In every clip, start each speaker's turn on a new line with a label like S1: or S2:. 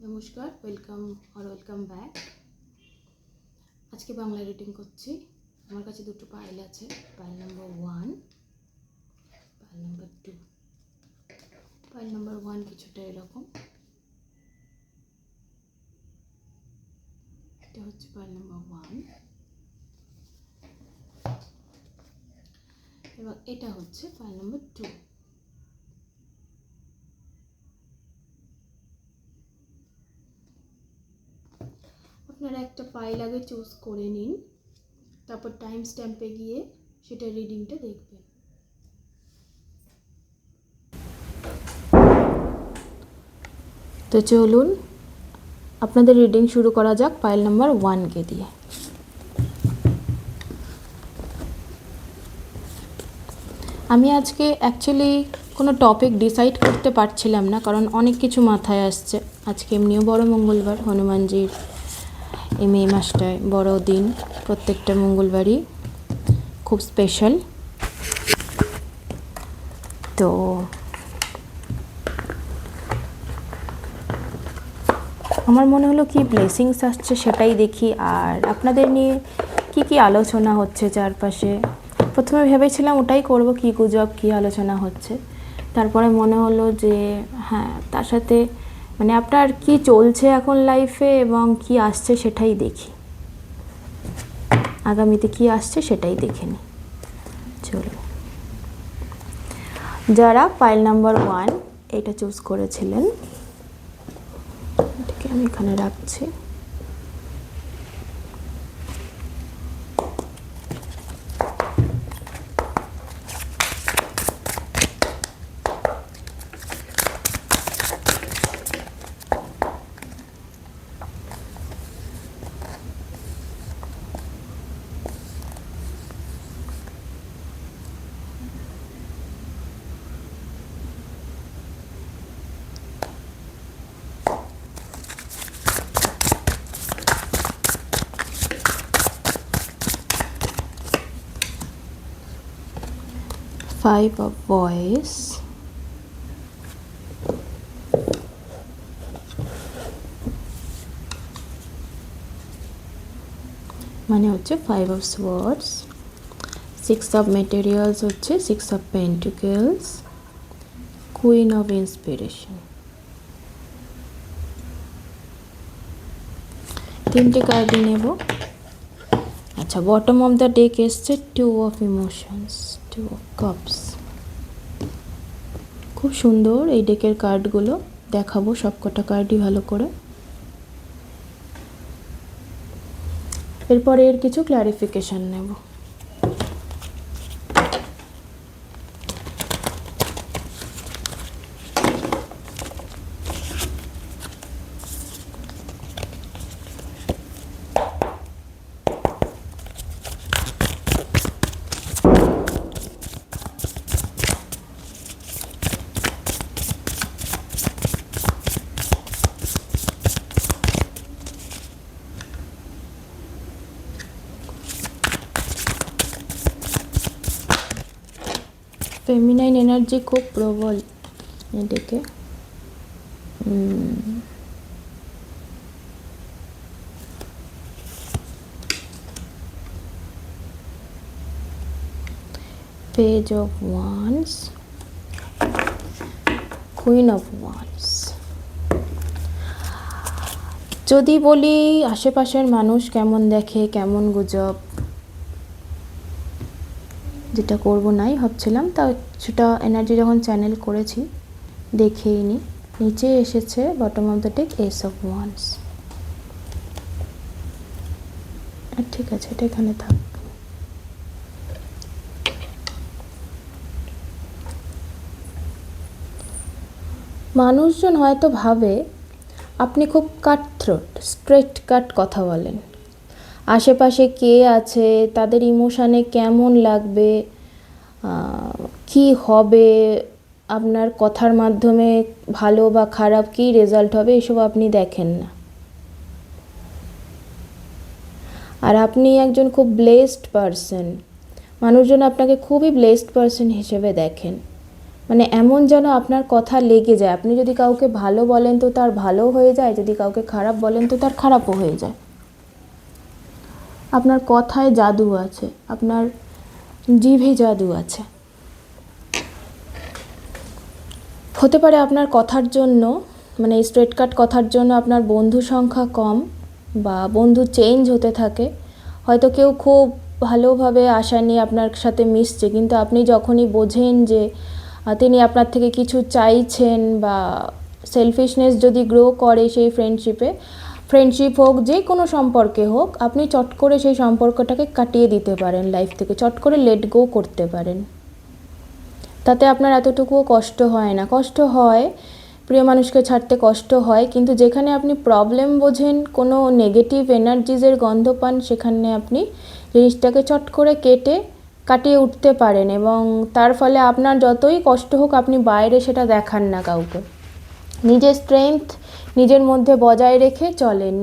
S1: নমস্কার, welcome back. আজকে Bangla reading করছি। আমার কাছে দুটো পাইল আছে, pile number 1, pile number 2। Pile number 1 কিছুটা এরকম, এটা হচ্ছে পাইল নাম্বার 1 এবং এটা হচ্ছে পাইল নাম্বার 2। আপনারা একটা পাইল আগে চুজ করে নিন, তারপর টাইম স্ট্যাম্পে গিয়ে সেটা রিডিংটা দেখবেন। তো চলুন আপনাদের রিডিং শুরু করা যাক পাইল নাম্বার 1কে দিয়ে। আমি আজকে অ্যাকচুয়ালি কোনো টপিক ডিসাইড করতে পারছিলাম না, কারণ অনেক কিছু মাথায় আসছে। আজকে এমনিও বড় মঙ্গলবার, হনুমানজির এই মে মাসটায় বড় দিন। প্রত্যেকটা মঙ্গলবারই খুব স্পেশাল। তো আমার মনে হলো কি ব্লেসিংস আসছে সেটাই দেখি, আর আপনাদের নিয়ে কি আলোচনা হচ্ছে চারপাশে। প্রথমে ভেবেছিলাম ওটাই করব, কি গুজব কি আলোচনা হচ্ছে। তারপরে মনে হলো যে হ্যাঁ, তার সাথে মানে আপনার কি চলছে এখন লাইফে এবং কি আসছে সেটাই দেখি, আগামীতে কি আসছে সেটাই দেখে নিই। চলো, যারা পাইল নাম্বার 1 এটা চুজ করেছিলেন, এটাকে আমি এখানে রাখছি। Five of Voice, মানে হচ্ছে 5 of Swords, 6 of Materials হচ্ছে 6 of Pentacles, Queen of Inspiration। তিনটে কার্ডই নেব। আচ্ছা, বটম অফ দ্য ডেক এসছে 2 of Emotions, 2 of Cups। খুব সুন্দর এই ডেকের কার্ডগুলো, দেখাবো সবকটা কার্ডই ভালো করে। এরপরে এর কিছু ক্ল্যারিফিকেশন নেব। ফেমিনাইন এনার্জি খুব প্রবল এদিকে। Page of wands, queen of wands. যদি বলি আশেপাশের মানুষ কেমন দেখে, কেমন গুজব, যেটা করবো নাই ভাবছিলাম, তা সেটা এনার্জি যখন চ্যানেল করেছি দেখেই নি। নিচে এসেছে bottom of the deck S of wands. ঠিক আছে, এটা এখানে থাক। মানুষজন হয়তো ভাবে আপনি খুব কাটথ্রোট, স্ট্রেট কাট কথা বলেন। আশেপাশে কে আছে, তাদের ইমোশানে কেমন লাগবে, কি হবে, আপনার কথার মাধ্যমে ভালো বা খারাপ কী রেজাল্ট হবে, এসব আপনি দেখেন না। আর আপনি একজন খুব ব্লেসড পারসন, মানুষজন আপনাকে খুবই ব্লেসড পারসন হিসেবে দেখেন। মানে এমন যেন আপনার কথা লেগে যায়। আপনি যদি কাউকে ভালো বলেন তো তার ভালো হয়ে যায়, যদি কাউকে খারাপ বলেন তো তার খারাপও হয়ে যায়। আপনার কথায় জাদু আছে, আপনার জিভে জাদু আছে। হতে পারে আপনার কথার জন্য, মানে স্ট্রেট কাট কথার জন্য আপনার বন্ধু সংখ্যা কম বা বন্ধু চেঞ্জ হতে থাকে। হয়তো কেউ খুব ভালোভাবে আশা নিয়ে আপনার সাথে মিশছে, কিন্তু আপনি যখনই বোঝেন যে তিনি আপনার থেকে কিছু চাইছেন বা সেলফিশনেস যদি গ্রো করে সেই ফ্রেন্ডশিপ হোক, যে কোনো সম্পর্কে হোক, আপনি চট করে সেই সম্পর্কটাকে কাটিয়ে দিতে পারেন লাইফ থেকে, চট করে লেট গো করতে পারেন। তাতে আপনার এতটুকুও কষ্ট হয় না। কষ্ট হয়, প্রিয় মানুষকে ছাড়তে কষ্ট হয়, কিন্তু যেখানে আপনি প্রবলেম বোঝেন, কোনো নেগেটিভ এনার্জিজের গন্ধ পান, সেখানে আপনি জিনিসটাকে চট করে কাটিয়ে উঠতে পারেন, এবং তার ফলে আপনার যতই কষ্ট হোক আপনি বাইরে সেটা দেখান না কাউকে। নিজের স্ট্রেংথ নিজের মধ্যে বজায় রেখে চলেন,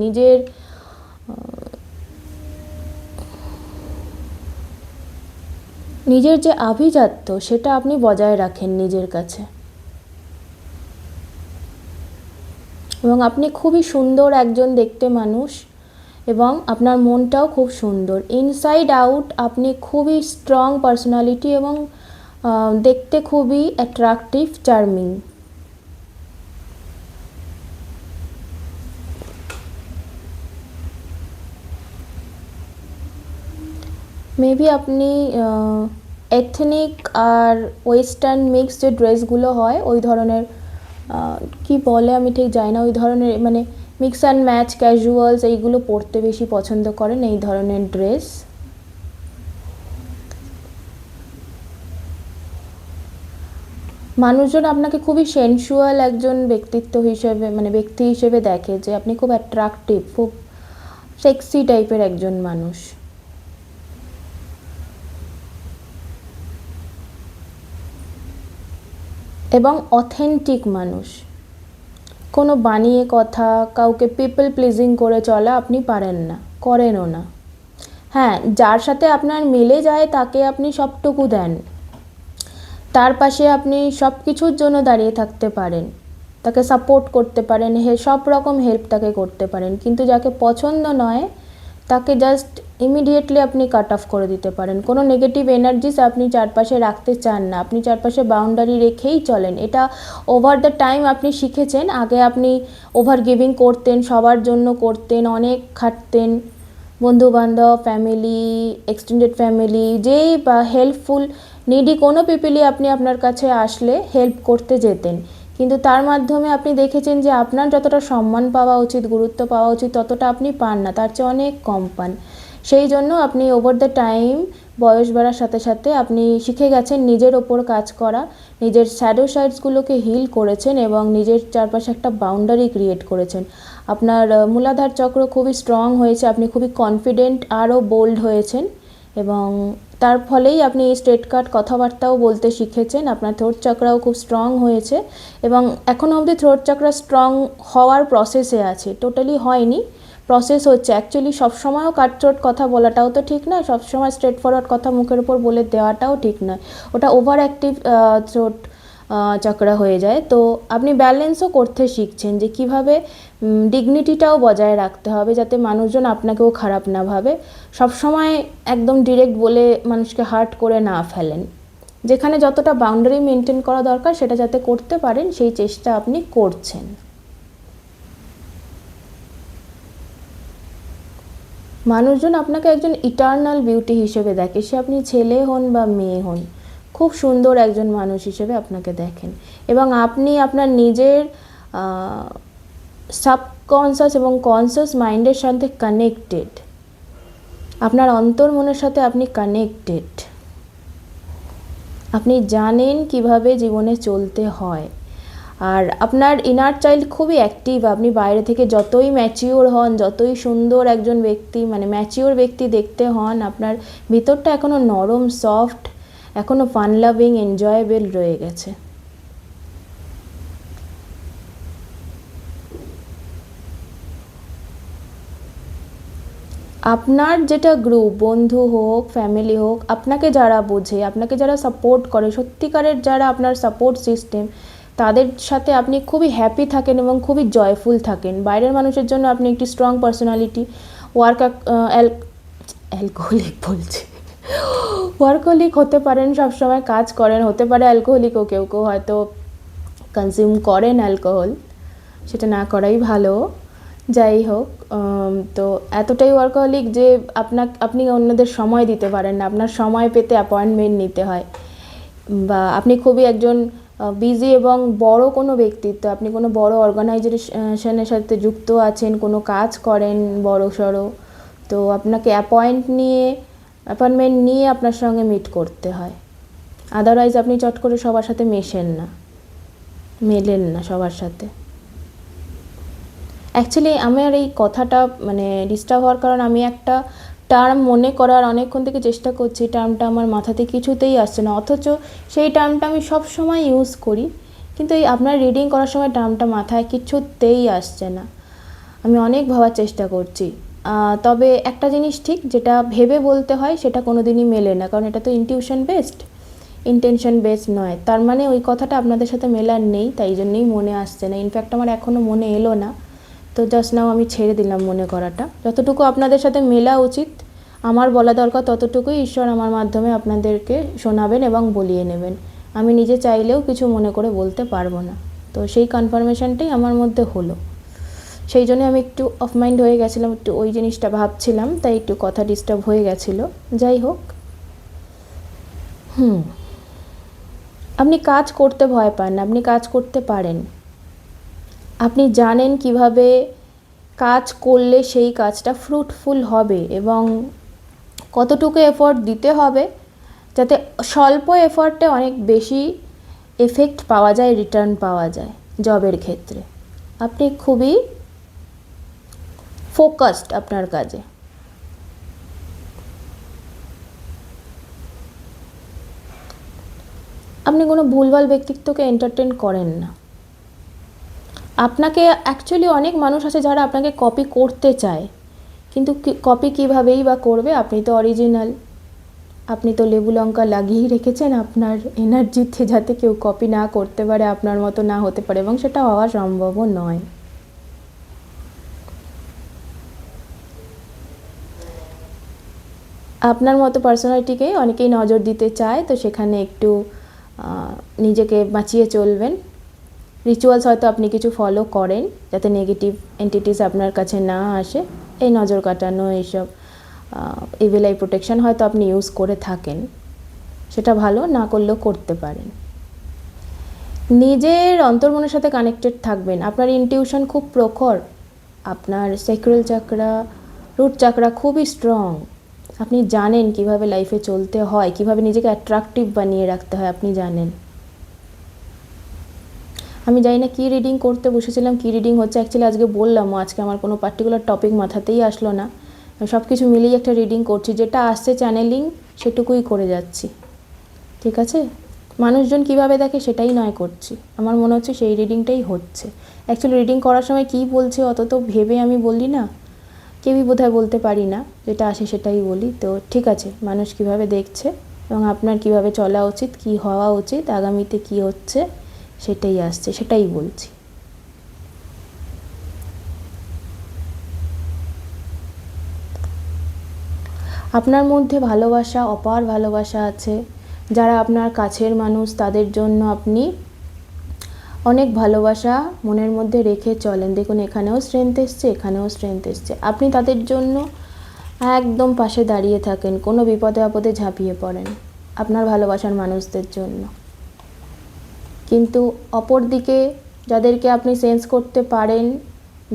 S1: নিজের যে আভিজাত্য সেটা আপনি বজায় রাখেন নিজের কাছে। এবং আপনি খুবই সুন্দর একজন দেখতে মানুষ, এবং আপনার মনটাও খুব সুন্দর। ইনসাইড আউট আপনি খুবই স্ট্রং পার্সোনালিটি, এবং দেখতে খুবই অ্যাট্রাকটিভ, চার্মিং। মেবি আপনি এথনিক আর ওয়েস্টার্ন মিক্স যে ড্রেসগুলো হয় ওই ধরনের, কি বলে আমি ঠিক জানি না, ওই ধরনের মানে মিক্স অ্যান্ড ম্যাচ ক্যাজুয়ালস এইগুলো পরতে বেশি পছন্দ করেন, এই ধরনের ড্রেস। মানুষজন আপনাকে খুবই সেনসুয়াল একজন ব্যক্তিত্ব হিসেবে, মানে ব্যক্তি হিসেবে দেখে, যে আপনি খুব অ্যাট্রাকটিভ, খুব সেক্সি টাইপের একজন মানুষ। এবং অথেন্টিক মানুষ। কোনো বানিয়ে কথা, কাউকে পিপল প্লিজিং করে চলা আপনি পারেন না, করেনও না। হ্যাঁ, যার সাথে আপনার মিলে যায় তাকে আপনি সবটুকু দেন, তার পাশে আপনি সব কিছুর জন্য দাঁড়িয়ে থাকতে পারেন, তাকে সাপোর্ট করতে পারেন, সব রকম হেল্প তাকে করতে পারেন, কিন্তু যাকে পছন্দ নয় তাকে জাস্ট ইমিডিয়েটলি আপনি কাট অফ করে দিতে পারেন। কোনো নেগেটিভ এনার্জিস আপনি চারপাশে রাখতে চান না, আপনি চারপাশে বাউন্ডারি রেখেই চলেন। এটা ওভার দ্য টাইম আপনি শিখেছেন। আগে আপনি ওভার গিভিং করতেন, সবার জন্য করতেন, অনেক খাটতেন, বন্ধুবান্ধব, ফ্যামিলি, এক্সটেন্ডেড ফ্যামিলি, যেই বা হেল্পফুল নিডি কোনো পিপলই আপনি আপনার কাছে আসলে হেল্প করতে যেতেন, কিন্তু তার মাধ্যমে আপনি দেখেছেন যে আপনার যতটা সম্মান পাওয়া উচিত, গুরুত্ব পাওয়া উচিত, ততটা আপনি পান না, তার চেয়ে অনেক কম পান। সেই জন্য আপনি ওভার দ্য টাইম, বয়স বাড়ার সাথে সাথে আপনি শিখে গেছেন নিজের ওপর কাজ করা, নিজের শ্যাডো সাইডসগুলোকে হিল করেছেন, এবং নিজের চারপাশে একটা বাউন্ডারি ক্রিয়েট করেছেন। আপনার মূলাধার চক্র খুবই স্ট্রং হয়েছে, আপনি খুবই কনফিডেন্ট, আরও বোল্ড হয়েছেন, এবং তার ফলেই আপনি স্ট্রেট কাট কথাবার্তাও বলতে শিখেছেন। আপনার থ্রোট চক্রাও খুব স্ট্রং হয়েছে, এবং এখনও অবধি থ্রোট চক্রা স্ট্রং হওয়ার প্রসেসে আছে, টোটালি হয়নি, প্রসেস হচ্ছে। অ্যাকচুয়ালি সবসময়ও কাটথ্রোট কথা বলাটাও তো ঠিক নয়, সবসময় স্ট্রেট ফরওয়ার্ড কথা মুখের উপর বলে দেওয়াটাও ঠিক নয়, ওটা ওভার অ্যাক্টিভ থ্রোট চক্রা হয়ে যায়। তো আপনি ব্যালেন্সও করতে শিখছেন, যে কিভাবে ডিগনিটিটাও বজায় রাখতে হবে, যাতে মানুষজন আপনাকেও খারাপ না ভাবে, সবসময় একদম ডিরেক্ট বলে মানুষকে হার্ট করে না ফেলেন। যেখানে যতটা বাউন্ডারি মেনটেন করা দরকার সেটা যাতে করতে পারেন, সেই চেষ্টা আপনি করছেন। মানুষজন আপনাকে একজন ইটার্নাল বিউটি হিসেবে দেখে, সে আপনি ছেলে হন বা মেয়ে হন, খুব সুন্দর একজন মানুষ হিসেবে আপনাকে দেখেন, এবং আপনি আপনার নিজের সাবকনসিয়াস এবং কনসিয়াস মাইন্ডের সাথে কানেক্টেড, আপনার অন্তর্মনের সাথে আপনি কানেক্টেড, আপনি জানেন কিভাবে জীবনে চলতে হয়, আর আপনার ইনার চাইল্ড খুবই অ্যাক্টিভ। আপনি বাইরে থেকে যতই ম্যাচিওর হন, যতই সুন্দর একজন ব্যক্তি, মানে ম্যাচিওর ব্যক্তি দেখতে হন, আপনার ভিতরটা এখনও নরম, সফট, এখনও ফান লাভিং, এনজয়েবল রয়ে গেছে। আপনার যেটা গ্রুপ, বন্ধু হোক, ফ্যামিলি হোক, আপনাকে যারা বোঝে, আপনাকে যারা সাপোর্ট করে, সত্যিকারের যারা আপনার সাপোর্ট সিস্টেম, তাদের সাথে আপনি খুবই হ্যাপি থাকেন এবং খুবই জয়ফুল থাকেন। বাইরের মানুষের জন্য আপনি একটি স্ট্রং পার্সোনালিটি, ওয়ার্ক অ্যালকোহলিক বলছি, ওয়ার্কহলিক হতে পারেন, সবসময় কাজ করেন, হতে পারে অ্যালকোহলিকও কেউ কেউ হয়তো কনজিউম করেন অ্যালকোহল, সেটা না করাই ভালো। যাই হোক, তো এতটাই ওয়ার্কহলিক যে আপনি অন্যদের সময় দিতে পারেন না, আপনার সময় পেতে অ্যাপয়েন্টমেন্ট নিতে হয়, বা আপনি খুবই একজন বিজি এবং বড় কোনো ব্যক্তিত্ব, আপনি কোনো বড় অর্গানাইজেশনের সাথে যুক্ত আছেন, কোনো কাজ করেন বড় সড়ো, তো আপনাকে অ্যাপয়েন্টমেন্ট নিয়ে আপনার সঙ্গে মিট করতে হয়। আদারওয়াইজ আপনি চট করে সবার সাথে মেলেন না সবার সাথে। অ্যাকচুয়ালি আমার এই কথাটা মানে ডিস্টার্ব হওয়ার কারণ আমি একটা টার্ম মনে করার অনেকক্ষণ থেকে চেষ্টা করছি, টার্মটা আমার মাথাতে কিছুতেই আসছে না, অথচ সেই টার্মটা আমি সব সময় ইউজ করি, কিন্তু এই আপনার রিডিং করার সময় টার্মটা মাথায় কিছুতেই আসছে না। আমি অনেক ভাবার চেষ্টা করছি, তবে একটা জিনিস ঠিক, যেটা ভেবে বলতে হয় সেটা কোনো দিনই মেলে না, কারণ এটা তো ইন্টেনশন বেসড নয়। তার মানে ওই কথাটা আপনাদের সাথে মেলার নেই, তাই জন্যই মনে আসছে না। ইনফ্যাক্ট আমার এখনও মনে এলো না, তো জাস্ট নাও আমি ছেড়ে দিলাম মনে করাটা। যতটুকু আপনাদের সাথে মেলা উচিত, আমার বলা দরকার, ততটুকুই ঈশ্বর আমার মাধ্যমে আপনাদেরকে শোনাবেন এবং বলিয়ে নেবেন। আমি নিজে চাইলেও কিছু মনে করে বলতে পারবো না, তো সেই কনফার্মেশনটাই আমার মধ্যে হলো। সেই জন্য আমি একটু অফ মাইন্ড হয়ে গেছিলাম, একটু ওই জিনিসটা ভাবছিলাম, তাই একটু কথা ডিস্টার্ব হয়ে গেছিলো। যাই হোক, আপনি কাজ করতে ভয় পান না, আপনি কাজ করতে পারেন। আপনি জানেন কিভাবে কাজ করলে সেই কাজটা ফ্রুটফুল হবে এবং কতটুকু এফর্ট দিতে হবে যাতে স্বল্প এফর্টে অনেক বেশি এফেক্ট পাওয়া যায়, রিটার্ন পাওয়া যায়। জবের ক্ষেত্রে আপনি খুবই ফোকাসড আপনার কাজে। আপনি কোনো ভুলভাল ব্যক্তিত্বকে এন্টারটেন করেন না। আপনাকে অ্যাকচুয়ালি অনেক মানুষ আছে যারা আপনাকে কপি করতে চায়, কিন্তু কপি কীভাবেই বা করবে? আপনি তো অরিজিনাল, আপনি তো লেবু লঙ্কা লাগিয়েই রেখেছেন আপনার এনার্জিতে, যাতে কেউ কপি না করতে পারে, আপনার মতো না হতে পারে, এবং সেটা হওয়া সম্ভবও নয়। আপনার মতো পার্সোনালিটিকে অনেকেই নজর দিতে চায়, তো সেখানে একটু নিজেকে বাঁচিয়ে চলবেন। রিচুয়ালস হয়তো আপনি কিছু ফলো করেন যাতে নেগেটিভ এন্টিটিস আপনার কাছে না আসে, এই নজর কাটানো, এইসব ইভিল আই প্রোটেকশন হয়তো আপনি ইউজ করে থাকেন, সেটা ভালো, না করলেও করতে পারেন। নিজের অন্তর্মনের সাথে কানেক্টেড থাকবেন। আপনার ইনটিউশন খুব প্রখর, আপনার স্যাক্রাল চাকরা, রুট চাকরা খুবই স্ট্রং। আপনি জানেন কিভাবে লাইফে চলতে হয়, কিভাবে নিজেকে অ্যাট্রাকটিভ বানিয়ে রাখতে হয়, আপনি জানেন। আমি জানি না কী রিডিং করতে বসেছিলাম, কী রিডিং হচ্ছে অ্যাকচুয়ালি আজকে বললামও, আজকে আমার কোনো পার্টিকুলার টপিক মাথাতেই আসলো না, সব কিছু মিলিয়ে একটা রিডিং করছি, যেটা আসছে চ্যানেলিং সেটুকুই করে যাচ্ছি, ঠিক আছে? মানুষজন কিভাবে দেখে সেটাই নয় করছি, আমার মনে হচ্ছে সেই রিডিংটাই হচ্ছে। অ্যাকচুয়ালি রিডিং করার সময় কী বলছে অত তো ভেবে আমি বলি না, কেউই বোধহয় বলতে পারি না, যেটা আসে সেটাই বলি। তো ঠিক আছে, মানুষ কিভাবে দেখছে এবং আপনার কিভাবে চলা উচিত, কী হওয়া উচিত, আগামীতে কী হচ্ছে সেটাই আসছে, সেটাই বলছি। আপনার মধ্যে ভালোবাসা, অপার ভালোবাসা আছে। যারা আপনার কাছের মানুষ তাদের জন্য আপনি অনেক ভালোবাসা মনের মধ্যে রেখে চলেন। দেখুন, এখানেও স্ট্রেংথ এসছে, এখানেও স্ট্রেংথ এসছে। আপনি তাদের জন্য একদম পাশে দাঁড়িয়ে থাকেন, কোনো বিপদে আপদে ঝাঁপিয়ে পড়েন আপনার ভালোবাসার মানুষদের জন্য। কিন্তু অপর দিকে যাদেরকে আপনি সেন্স করতে পারেন,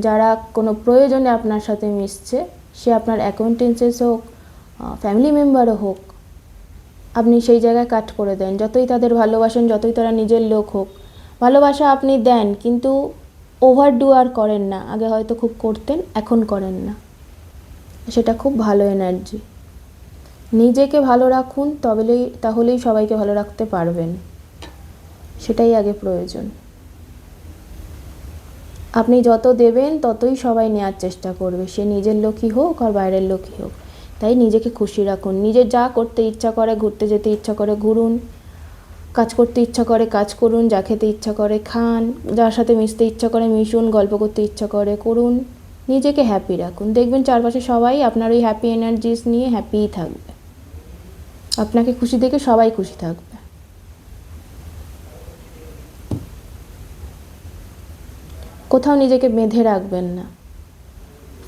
S1: যারা কোনো প্রয়োজনে আপনার সাথে মিশছে, সে আপনার অ্যাকোয়াইন্টেন্সেস হোক, ফ্যামিলি মেম্বারও হোক, আপনি সেই জায়গায় কাট করে দেন। যতই তাদের ভালোবাসেন, যতই তারা নিজের লোক হোক, ভালোবাসা আপনি দেন, কিন্তু ওভারডু আর করেন না। আগে হয়তো খুব করতেন, এখন করেন না, সেটা খুব ভালো এনার্জি। নিজেকে ভালো রাখুন, তাহলেই সবাইকে ভালো রাখতে পারবেন, সেটাই আগে প্রয়োজন। আপনি যত দেবেন ততই সবাই নেওয়ার চেষ্টা করবে, সে নিজের লোকই হোক আর বাইরের লোকই হোক। তাই নিজেকে খুশি রাখুন, নিজের যা করতে ইচ্ছা করে, ঘুরতে যেতে ইচ্ছা করে ঘুরুন, কাজ করতে ইচ্ছা করে কাজ করুন, যা খেতে ইচ্ছা করে খান, যার সাথে মিশতে ইচ্ছা করে মিশুন, গল্প করতে ইচ্ছা করে করুন, নিজেকে হ্যাপি রাখুন। দেখবেন চারপাশে সবাই আপনার ওই হ্যাপি এনার্জিস নিয়ে হ্যাপিই থাকবে। আপনাকে খুশি দেখে সবাই খুশি থাকবে। কোথাও নিজেকে বেঁধে রাখবেন না,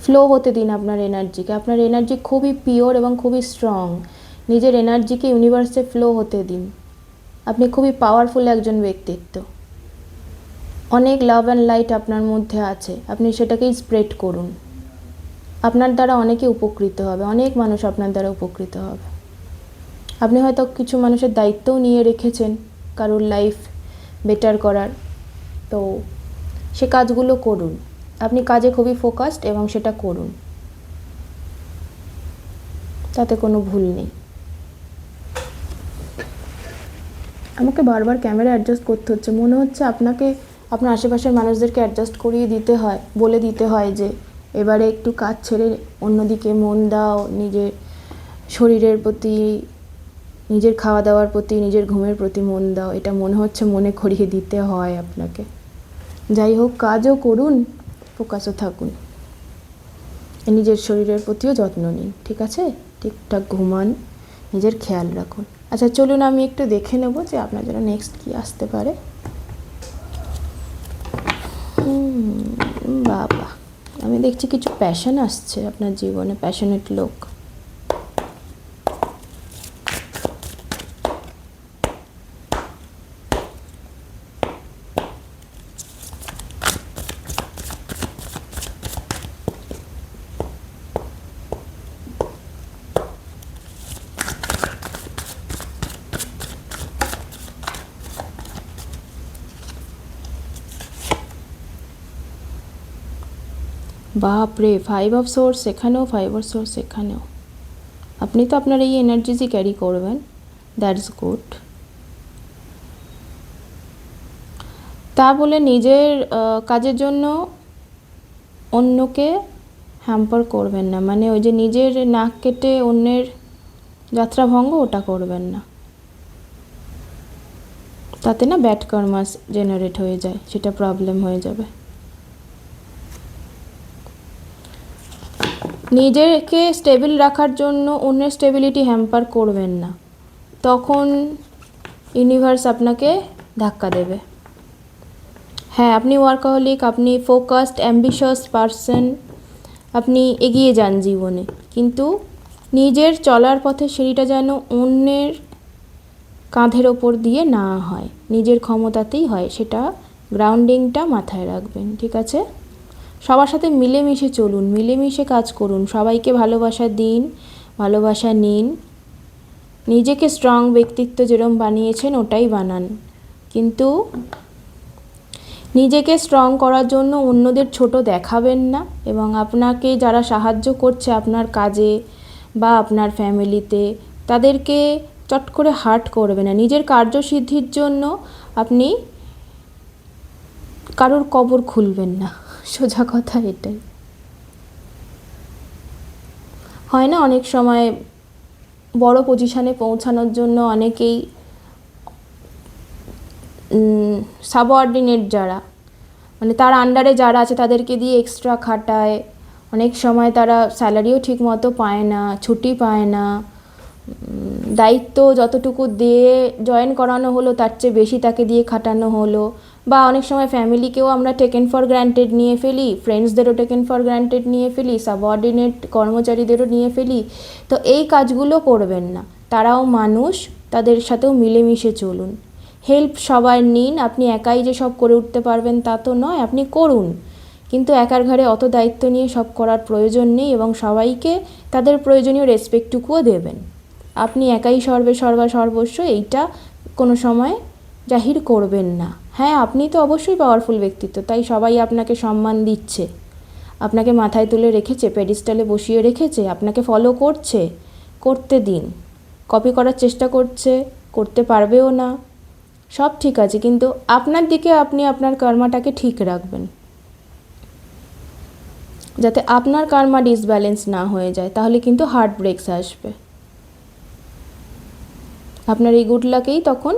S1: ফ্লো হতে দিন আপনার এনার্জিকে। আপনার এনার্জি খুবই পিওর এবং খুবই স্ট্রং। নিজের এনার্জিকে ইউনিভার্সে ফ্লো হতে দিন। আপনি খুবই পাওয়ারফুল একজন ব্যক্তিত্ব, অনেক লাভ অ্যান্ড লাইট আপনার মধ্যে আছে, আপনি সেটাকেই স্প্রেড করুন। আপনার দ্বারা অনেকে উপকৃত হবে, অনেক মানুষ আপনার দ্বারা উপকৃত হবে। আপনি হয়তো কিছু মানুষের দায়িত্বও নিয়ে রেখেছেন কারোর লাইফ বেটার করার, তো সে কাজগুলো করুন। আপনি কাজে খুবই ফোকাসড এবং সেটা করুন, তাতে কোনো ভুল নেই। আমাকে বারবার ক্যামেরা অ্যাডজাস্ট করতে হচ্ছে, মনে হচ্ছে আপনাকে আপনার আশেপাশের মানুষদেরকে অ্যাডজাস্ট করিয়ে দিতে হয়, বলে দিতে হয় যে এবারে একটু কাজ ছেড়ে অন্যদিকে মন দাও, নিজের শরীরের প্রতি, নিজের খাওয়া দাওয়ার প্রতি, নিজের ঘুমের প্রতি মন দাও। এটা মনে হচ্ছে মনে করিয়ে দিতে হয় আপনাকে। যাই হোক, কাজও করুন, ফোকাসও থাকুন, নিজের শরীরের প্রতিও যত্ন নিন, ঠিক আছে? ঠিকঠাক ঘুমান, নিজের খেয়াল রাখুন। আচ্ছা চলুন আমি একটু দেখে নেব যে আপনার জন্য নেক্সট কী আসতে পারে। বাবা, আমি দেখছি কিছু প্যাশন আসছে আপনার জীবনে, প্যাশনেট লোক। বাপরে, 5 অফ সোর্স এখানেও, 5 অফ সোর্স এখানেও। আপনি তো আপনার এই এনার্জিসই ক্যারি করবেন, দ্যাটস গুড। তা বলে নিজের কাজের জন্য অন্যকে হ্যাম্পার করবেন না, মানে ওই যে নিজের নাক কেটে অন্যের যাত্রাভঙ্গ, ওটা করবেন না। তাতে না ব্যাড কার্মাস জেনারেট হয়ে যায়, সেটা প্রবলেম হয়ে যাবে। নিজেকে স্টেবল রাখার জন্য অন্যের স্টেবিলিটি হ্যাম্পার করবেন না, তখন ইউনিভার্স আপনাকে ধাক্কা দেবে। হ্যাঁ, আপনি ওয়ার্কাহলিক, আপনি ফোকাসড অ্যাম্বিশাস পারসন, আপনি এগিয়ে যান জীবনে, কিন্তু নিজের চলার পথে সিঁড়িটা যেন অন্যের কাঁধের ওপর দিয়ে না হয়, নিজের ক্ষমতাতেই হয়, সেটা গ্রাউন্ডিংটা মাথায় রাখবেন, ঠিক আছে? সবার সাথে মিলেমিশে চলুন, মিলেমিশে কাজ করুন, সবাইকে ভালোবাসা দিন, ভালোবাসা নিন। নিজেকে স্ট্রং ব্যক্তিত্ব যেরকম বানিয়েছেন ওটাই বানান, কিন্তু নিজেকে স্ট্রং করার জন্য অন্যদের ছোট দেখাবেন না, এবং আপনাকে যারা সাহায্য করছে আপনার কাজে বা আপনার ফ্যামিলিতে, তাদেরকে চট করে হার্ট করবে না। নিজের কার্যসিদ্ধির জন্য আপনি কারোর কবর খুলবেন না, সোজা কথা এটাই। হয় না অনেক সময় বড় পজিশনে পৌঁছানোর জন্য অনেকেই সাবঅর্ডিনেট যারা, মানে তার আন্ডারে যারা আছে তাদেরকে দিয়ে এক্সট্রা খাটায়, অনেক সময় তারা স্যালারিও ঠিক মতো পায় না, ছুটি পায় না, দায়িত্ব যতটুকু দিয়ে জয়েন করানো হলো তার চেয়ে বেশি তাকে দিয়ে খাটানো হলো, বা অনেক সময় ফ্যামিলিকেও আমরা টেকেন ফর গ্র্যান্টেড নিয়ে ফেলি, ফ্রেন্ডসদেরও টেকেন ফর গ্র্যান্টেড নিয়ে ফেলি, সাবঅর্ডিনেট কর্মচারীদেরও নিয়ে ফেলি। তো এই কাজগুলো করবেন না, তারাও মানুষ, তাদের সাথেও মিলেমিশে চলুন, হেল্প সবার নিন। আপনি একাই যে সব করে উঠতে পারবেন তা তো নয়, আপনি করুন, কিন্তু একার ঘাড়ে অত দায়িত্ব নিয়ে সব করার প্রয়োজন নেই, এবং সবাইকে তাদের প্রয়োজনীয় রেসপেক্টটুকুও দেবেন। আপনি একাই সর্বে সর্বা সর্বস্ব, এইটা কোনো সময় জাহির করবেন না। হ্যাঁ, আপনি তো অবশ্যই পাওয়ারফুল ব্যক্তিত্ব, তাই সবাই আপনাকে সম্মান দিচ্ছে, আপনাকে মাথায় তুলে রেখেছে, পেডিস্টালে বসিয়ে রেখেছে, আপনাকে ফলো করছে, করতে দিন। কপি করার চেষ্টা করছে, করতে পারবেও না, সব ঠিক আছে, কিন্তু আপনার দিকে আপনি আপনার কর্মাটাকে ঠিক রাখবেন। যাতে আপনার কার্মা ডিসব্যালেন্স না হয়ে যায়, তাহলে কিন্তু হার্ট ব্রেকস আসবে। আপনার এই গুড লাকেই তখন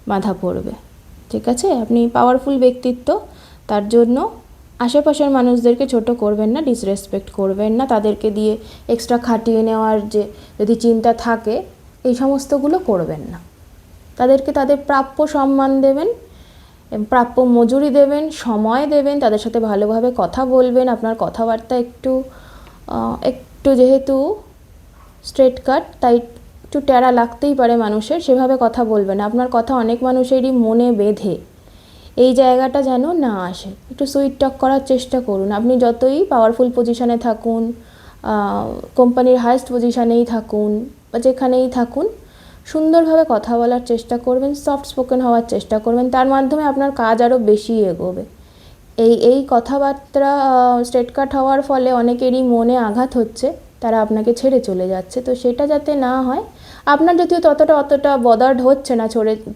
S1: বাধা পড়বে। ঠিক আছে, আপনি পাওয়ারফুল ব্যক্তিত্ব, তার জন্য আশেপাশের মানুষদেরকে ছোট করবেন না, ডিসরেসপেক্ট করবেন না, তাদেরকে দিয়ে এক্সট্রা খাটিয়ে নেওয়ার যে যদি চিন্তা থাকে এই সমস্তগুলো করবেন না। তাদেরকে তাদের প্রাপ্য সম্মান দেবেন, প্রাপ্য মজুরি দেবেন, সময় দেবেন, তাদের সাথে ভালোভাবে কথা বলবেন। আপনার কথাবার্তা একটু যেহেতু স্ট্রেট কাট, তাই একটু ট্যাড়া লাগতেই পারে মানুষের, সেভাবে কথা বলবেন। আপনার কথা অনেক মানুষেরই মনে বেঁধে, এই জায়গাটা যেন না আসে। একটু সুইট টক করার চেষ্টা করুন। আপনি যতই পাওয়ারফুল পজিশানে থাকুন, কোম্পানির হাইয়েস্ট পজিশানেই থাকুন বা যেখানেই থাকুন, সুন্দরভাবে কথা বলার চেষ্টা করবেন, সফট স্পোকেন হওয়ার চেষ্টা করবেন। তার মাধ্যমে আপনার কাজ আরও বেশি এগোবে। এই কথাবার্তা স্ট্রেট কাট হওয়ার ফলে অনেকেরই মনে আঘাত হচ্ছে, তারা আপনাকে ছেড়ে চলে যাচ্ছে। তো সেটা যাতে না হয়, আপনার যদিও অতটা বদার্ড হচ্ছে না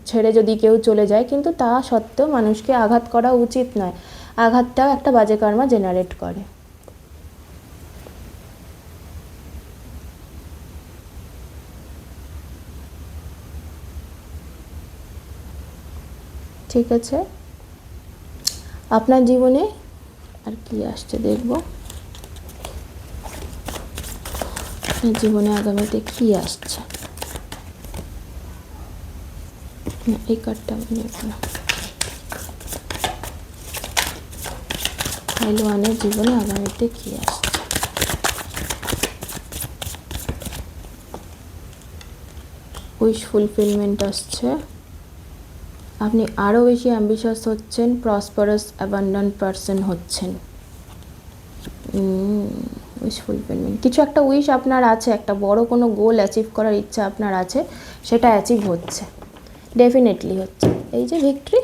S1: ছেড়ে যদি কেউ চলে যায়, কিন্তু তা সত্ত্বেও মানুষকে আঘাত করা উচিত নয়। আঘাতটাও একটা বাজে কর্মা জেনারেট করে। ঠিক আছে, আপনার জীবনে আর কি আসছে দেখব। আপনার জীবনে আগামীতে কি আসছে, এই কার্ডটা আমি নেব না। পাইলওয়ানের জীবনে আগামীতে কি আসছে। উইশ ফুলফিলমেন্ট আসছে। আপনি আরও বেশি অ্যাম্বিশাস হচ্ছেন, প্রসপারাস অ্যাবান্ডেন্ট পারসন হচ্ছেন। উইশ ফুলফিলমেন্ট, কিছু একটা উইশ আপনার আছে, একটা বড় কোনো গোল অ্যাচিভ করার ইচ্ছা আপনার আছে, সেটা অ্যাচিভ হচ্ছে, ডেফিনেটলি হচ্ছে। এই যে victory,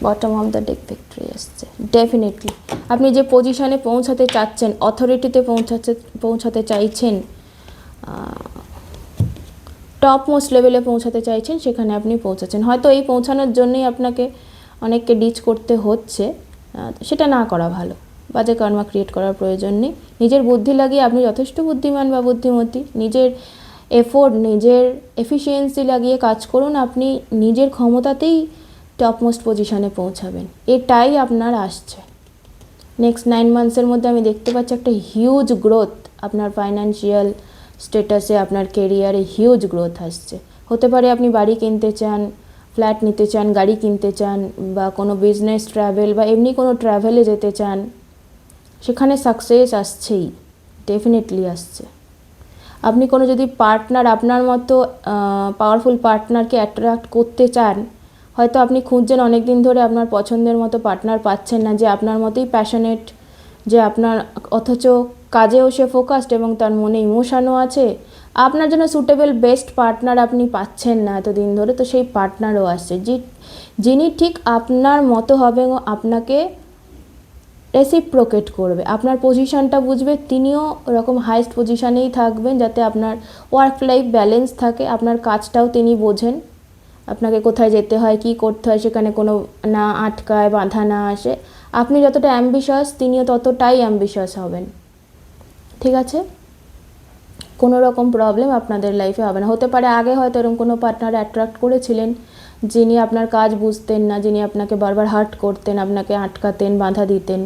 S1: bottom of the deck victory আসছে। ডেফিনেটলি আপনি যে পজিশনে পৌঁছাতে চাচ্ছেন, অথরিটিতে পৌঁছাতে চাইছেন, টপ মোস্ট লেভেলে পৌঁছাতে চাইছেন, সেখানে আপনি পৌঁছাচ্ছেন। হয়তো এই পৌঁছানোর জন্যই আপনাকে অনেককে ডিচ করতে হচ্ছে, সেটা না করা ভালো। বাজে কর্মা ক্রিয়েট করার প্রয়োজন নেই। নিজের বুদ্ধি লাগিয়ে, আপনি যথেষ্ট বুদ্ধিমান বা বুদ্ধিমতী, নিজের এফোর্ট, নিজের এফিসিয়েন্সি লাগিয়ে কাজ করুন। আপনি নিজের ক্ষমতাতেই টপ মোস্ট পজিশনে পৌঁছাবেন, এটাই আপনার আসছে। নেক্সট 9 মান্থসের মধ্যে আমি দেখতে পাচ্ছি একটা হিউজ গ্রোথ আপনার ফাইন্যান্সিয়াল স্ট্যাটাসে, আপনার কেরিয়ারে হিউজ গ্রোথ আসছে। হতে পারে আপনি বাড়ি কিনতে চান, ফ্ল্যাট নিতে চান, গাড়ি কিনতে চান, বা কোনো বিজনেস ট্রাভেল বা এমনি কোনো ট্রাভেলে যেতে চান, সেখানে সাকসেস আসছেই, ডেফিনেটলি আসছে। আপনি কোনো যদি পার্টনার, আপনার মতো পাওয়ারফুল পার্টনারকে অ্যাট্রাক্ট করতে চান, হয়তো আপনি খুঁজছেন অনেক দিন ধরে, আপনার পছন্দের মতো পার্টনার পাচ্ছেন না, যে আপনার মতোই প্যাশনেট, যে আপনার অথচ কাজেও সে ফোকাসড এবং তার মনে ইমোশনও আছে, আপনার জন্য সুটেবল বেস্ট পার্টনার আপনি পাচ্ছেন না এতদিন ধরে। তো সেই পার্টনারও আসছে, যিনি ঠিক আপনার মতো হবে এবং আপনাকে রেসিপ্রোকেট করবে, আপনার পজিশনটা বুঝবে, তিনিও ওরকম হাইয়েস্ট পজিশানেই থাকবেন, যাতে আপনার ওয়ার্ক লাইফ ব্যালেন্স থাকে। আপনার কাজটাও তিনি বোঝেন, আপনাকে কোথায় যেতে হয়, কি করতে হয়, সেখানে কোনো না আটকায়, বাধা না আসে। আপনি যতটা অ্যাম্বিশাস, তিনিও ততটাই অ্যাম্বিশাস হবেন। ঠিক আছে, কোনো রকম প্রবলেম আপনাদের লাইফে হবে না। হতে পারে আগে হয়তো এরকম কোনো পার্টনার অ্যাট্রাক্ট করেছিলেন, যিনি আপনার কাজ বুঝতেন না, যিনি আপনাকে বারবার হার্ট করতেন, আপনাকে আটকাতেন, বাধা দিতেন,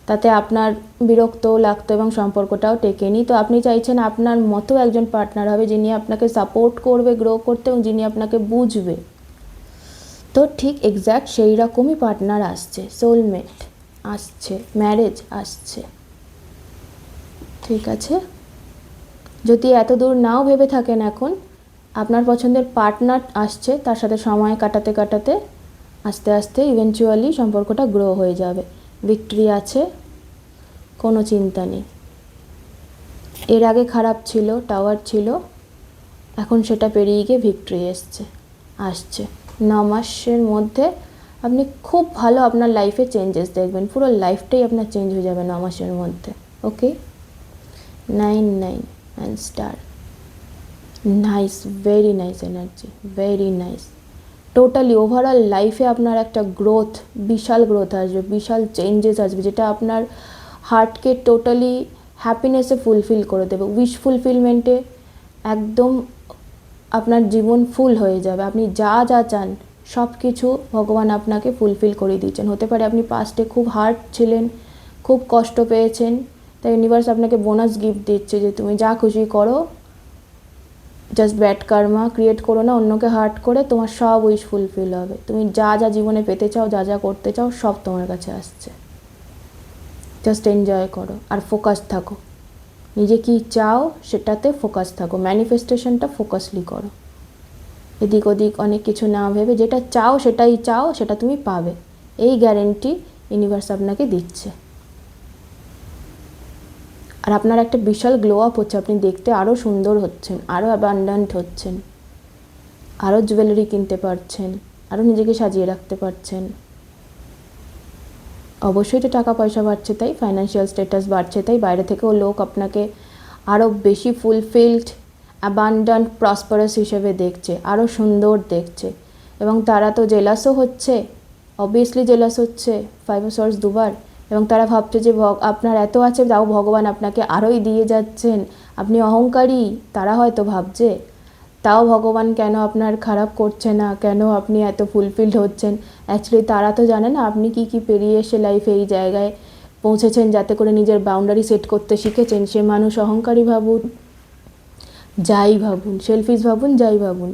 S1: তাতে আপনার বিরক্তও লাগতো এবং সম্পর্কটাও টেকেনি। তো আপনি চাইছেন আপনার মতো একজন পার্টনার হবে, যিনি আপনাকে সাপোর্ট করবে গ্রো করতে এবং যিনি আপনাকে বুঝবে। তো ঠিক এক্স্যাক্ট সেই রকমই পার্টনার আসছে, সোলমেট আসছে, ম্যারেজ আসছে। ঠিক আছে, যদি এত দূর নাও ভেবে থাকেন এখন, আপনার পছন্দের পার্টনার আসছে, তার সাথে সময় কাটাতে কাটাতে আস্তে আস্তে ইভেনচুয়ালি সম্পর্কটা গ্রো হয়ে যাবে। ভিক্টরি আছে, কোনো চিন্তা নেই। এর আগে খারাপ ছিল, টাওয়ার ছিল, এখন সেটা পেরিয়ে গিয়ে ভিক্টরি আসছে। 9 মাসের মধ্যে আপনি খুব ভালো আপনার লাইফে চেঞ্জেস দেখবেন, পুরো লাইফটাই আপনার চেঞ্জ হয়ে যাবে 9 মাসের মধ্যে। ওকে, 9 and star, nice, very nice energy, very nice. Totally overall লাইফে আপনার একটা গ্রোথ, বিশাল গ্রোথ আসবে, বিশাল চেঞ্জেস আসবে, যেটা আপনার হার্টকে টোটালি হ্যাপিনেসে ফুলফিল করে দেবে, উইশ ফুলফিলমেন্টে একদম আপনার জীবন ফুল হয়ে যাবে। আপনি যা যা চান সব কিছু ভগবান আপনাকে ফুলফিল করে দিয়েছেন। হতে পারে আপনি পাস্টে খুব হার্ট ছিলেন, খুব কষ্ট পেয়েছেন, তাই ইউনিভার্স আপনাকে বোনাস গিফট দিচ্ছে যে তুমি যা খুশি করো, জাস্ট ব্যাড কার্মা ক্রিয়েট করো না, অন্যকে হার্ট করে, তোমার সব উইশ ফুলফিল হবে। তুমি যা যা জীবনে পেতে চাও, যা যা করতে চাও, সব তোমার কাছে আসছে। জাস্ট এনজয় করো আর ফোকাস থাকো, নিজে কি চাও সেটাতে ফোকাস থাকো, ম্যানিফেস্টেশনটা ফোকাসলি করো। এদিক ওদিক অনেক কিছু না ভেবে যেটা চাও সেটাই চাও, সেটা তুমি পাবে, এই গ্যারেন্টি ইউনিভার্স আপনাকে দিচ্ছে। আর আপনার একটা বিশাল গ্লো আপ হচ্ছে, আপনি দেখতে আরও সুন্দর হচ্ছেন, আরও অ্যাবান্ডেন্ট হচ্ছেন, আরও জুয়েলারি কিনতে পারছেন, আরও নিজেকে সাজিয়ে রাখতে পারছেন। অবশ্যই তো টাকা পয়সা বাড়ছে, তাই ফাইন্যান্সিয়াল স্ট্যাটাস বাড়ছে, তাই বাইরে থেকেও লোক আপনাকে আরও বেশি ফুলফিলড, অ্যাবান্ডেন্ট, প্রসপারাস হিসেবে দেখছে, আরও সুন্দর দেখছে। এবং তারা তো জেলাসও হচ্ছে, অবভিয়াসলি জেলাস হচ্ছে 5 of Swords দুবার। এবং তারা ভাবছে যে আপনার এত আছে, তাও ভগবান আপনাকে আরোই দিয়ে যাচ্ছেন, আপনি অহংকারী, তারা হয়তো ভাবছে। তাও ভগবান কেন আপনার খারাপ করছে না, কেন আপনি এত ফুলফিলড হচ্ছেন। অ্যাকচুয়ালি তারা তো জানে না আপনি কি কি পেরিয়ে এসে লাইফে এই জায়গায় পৌঁছেছেন, যাতে করে নিজের বাউন্ডারি সেট করতে শিখেছেন। সে মানুষ অহংকারী ভাবুন, যাই ভাবুন, সেলফিশ ভাবুন, যাই ভাবুন,